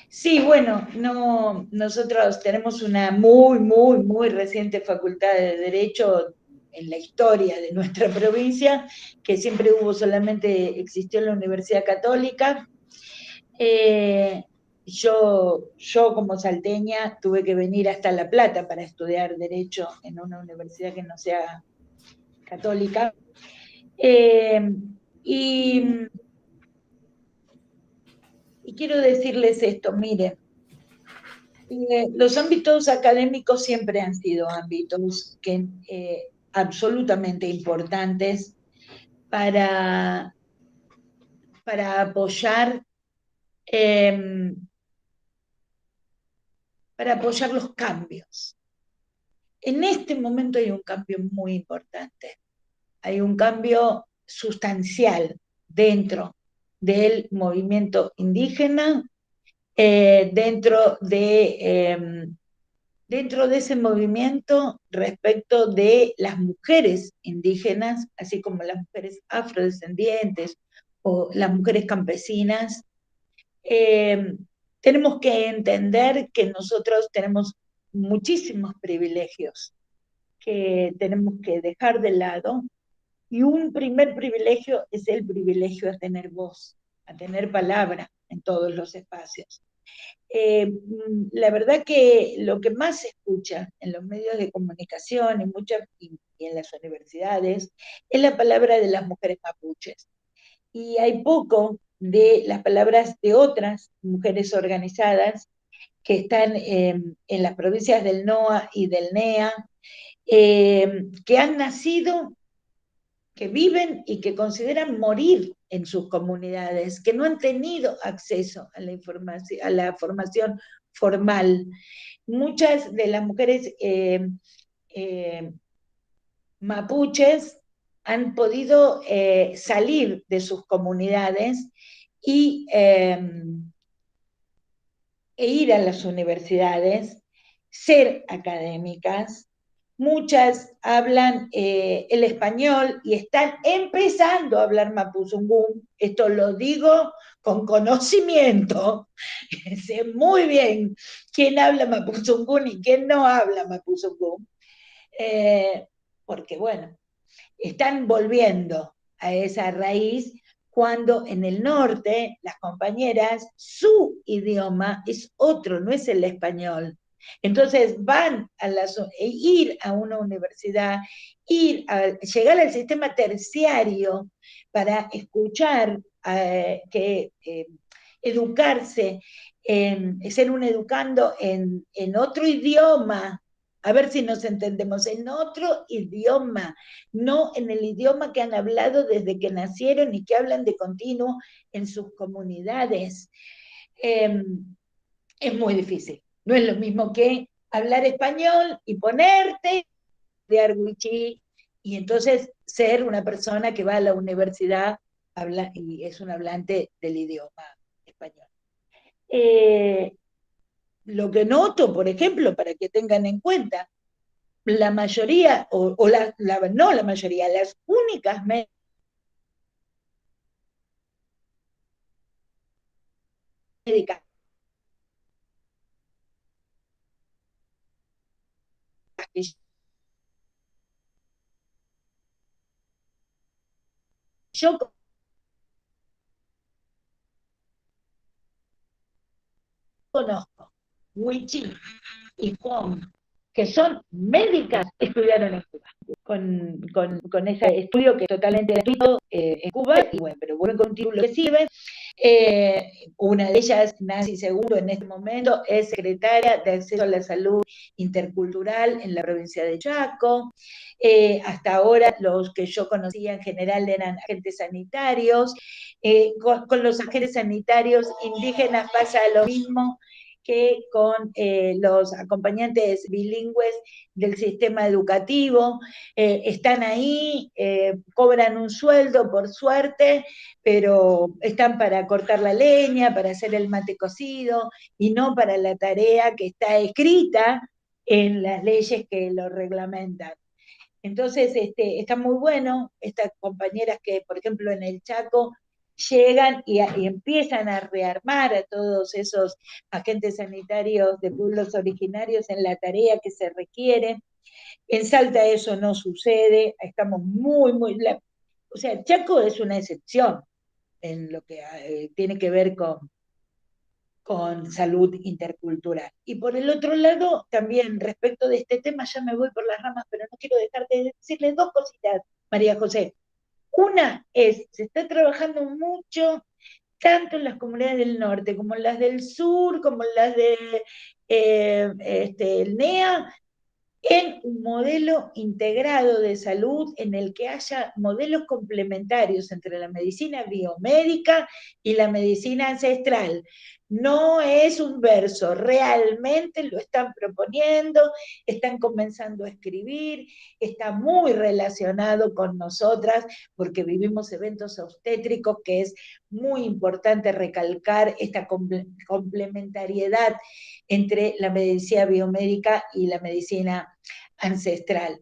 sí, bueno, no, nosotros tenemos una muy, muy, muy reciente facultad de Derecho en la historia de nuestra provincia, que siempre existió en la Universidad Católica. Yo como salteña tuve que venir hasta La Plata para estudiar Derecho en una universidad que no sea católica. Y quiero decirles esto, miren, los ámbitos académicos siempre han sido ámbitos absolutamente importantes para, para apoyar eh, para apoyar los cambios. En este momento hay un cambio muy importante, hay un cambio sustancial dentro del movimiento indígena, dentro de ese movimiento respecto de las mujeres indígenas, así como las mujeres afrodescendientes o las mujeres campesinas. Tenemos que entender que nosotros tenemos muchísimos privilegios que tenemos que dejar de lado, y un primer privilegio es el privilegio a tener voz, a tener palabra en todos los espacios. La verdad que lo que más se escucha en los medios de comunicación y en las universidades es la palabra de las mujeres mapuches. Y hay poco de las palabras de otras mujeres organizadas que están en las provincias del NOA y del NEA, que han nacido, que viven y que consideran morir en sus comunidades, que no han tenido acceso a la formación formal. Muchas de las mujeres mapuches han podido salir de sus comunidades e ir a las universidades, ser académicas. Muchas hablan el español y están empezando a hablar mapuzungún. Esto lo digo con conocimiento. Sé muy bien quién habla mapuzungún y quién no habla mapuzungún. Porque, bueno, están volviendo a esa raíz, cuando en el norte las compañeras, su idioma es otro, no es el español. Entonces van a ir a una universidad, llegar al sistema terciario para escuchar, educarse, ser un educando en otro idioma. A ver si nos entendemos, en otro idioma, no en el idioma que han hablado desde que nacieron y que hablan de continuo en sus comunidades. Es muy difícil. No es lo mismo que hablar español y ponerte de Argüichí y entonces ser una persona que va a la universidad y es un hablante del idioma español. Lo que noto, por ejemplo, para que tengan en cuenta, la mayoría, no la mayoría, las únicas médicas que yo conozco, Wichi y Juan, que son médicas, estudiaron en Cuba, con ese estudio que es totalmente gratuito en Cuba, y bueno, pero vuelven con un título que sirve. Una de ellas, Nancy Segundo, en este momento es secretaria de Acceso a la Salud Intercultural en la provincia de Chaco. Hasta ahora los que yo conocía en general eran agentes sanitarios. Con los agentes sanitarios indígenas pasa lo mismo que con los acompañantes bilingües del sistema educativo. Están ahí, cobran un sueldo por suerte, pero están para cortar la leña, para hacer el mate cocido, y no para la tarea que está escrita en las leyes que lo reglamentan. Entonces, está muy bueno, estas compañeras que, por ejemplo, en el Chaco llegan y empiezan a rearmar a todos esos agentes sanitarios de pueblos originarios en la tarea que se requiere. En Salta eso no sucede, estamos o sea, Chaco es una excepción en lo que tiene que ver con salud intercultural. Y por el otro lado, también respecto de este tema, ya me voy por las ramas, pero no quiero dejar de decirles dos cositas, María José. Una es, se está trabajando mucho, tanto en las comunidades del norte como en las del sur, como en las de el NEA, en un modelo integrado de salud en el que haya modelos complementarios entre la medicina biomédica y la medicina ancestral. No es un verso, realmente lo están proponiendo, están comenzando a escribir, está muy relacionado con nosotras porque vivimos eventos obstétricos, que es muy importante recalcar esta complementariedad entre la medicina biomédica y la medicina ancestral.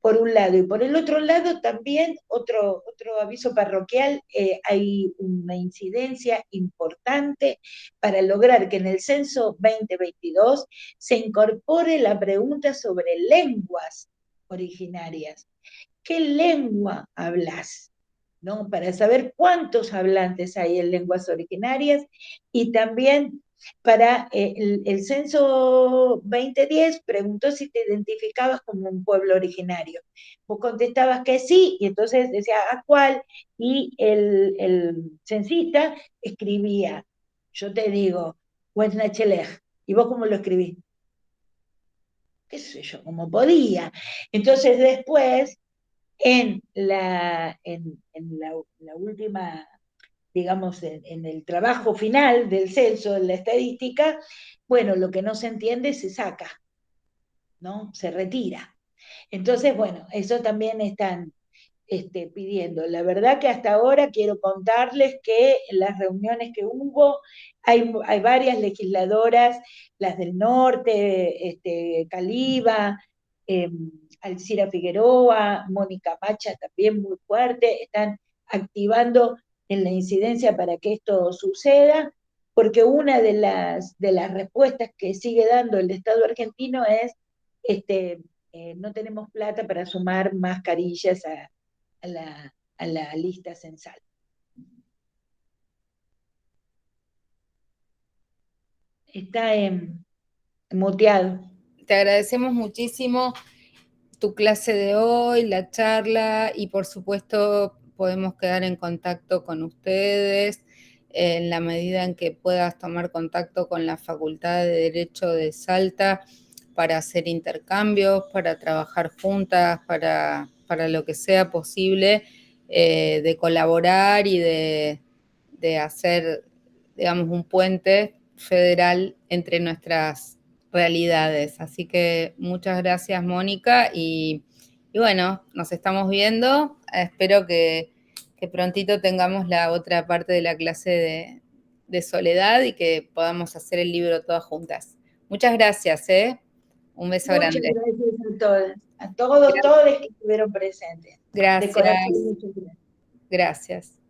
por un lado. Y por el otro lado también, otro aviso parroquial, hay una incidencia importante para lograr que en el censo 2022 se incorpore la pregunta sobre lenguas originarias. ¿Qué lengua hablas? ¿No? Para saber cuántos hablantes hay en lenguas originarias, y también para el censo 2010 preguntó si te identificabas como un pueblo originario. Vos contestabas que sí, y entonces decía ¿a cuál? Y el censista escribía, yo te digo, Huesnachelej, ¿y vos cómo lo escribís? Qué sé yo, como podía. Entonces después, la última, digamos, en el trabajo final del censo, en la estadística, bueno, lo que no se entiende se saca, ¿no? Se retira. Entonces, bueno, eso también están pidiendo. La verdad que hasta ahora quiero contarles que en las reuniones que hubo, hay varias legisladoras, las del norte, Caliba, eh, Alcira Figueroa, Mónica Macha también muy fuerte, están activando en la incidencia para que esto suceda, porque una de las respuestas que sigue dando el Estado argentino es, no tenemos plata para sumar mascarillas a la lista censal. Está muteado. Te agradecemos muchísimo tu clase de hoy, la charla, y por supuesto podemos quedar en contacto con ustedes en la medida en que puedas tomar contacto con la Facultad de Derecho de Salta para hacer intercambios, para trabajar juntas, para lo que sea posible, de colaborar y de hacer, digamos, un puente federal entre nuestras realidades. Así que muchas gracias, Mónica, y bueno, nos estamos viendo. Espero que prontito tengamos la otra parte de la clase de Soledad y que podamos hacer el libro todas juntas. Muchas gracias, ¿eh? Un beso Muchas grande. gracias a todos, todos que estuvieron presentes. De Gracias. corazón, muchas gracias. Gracias.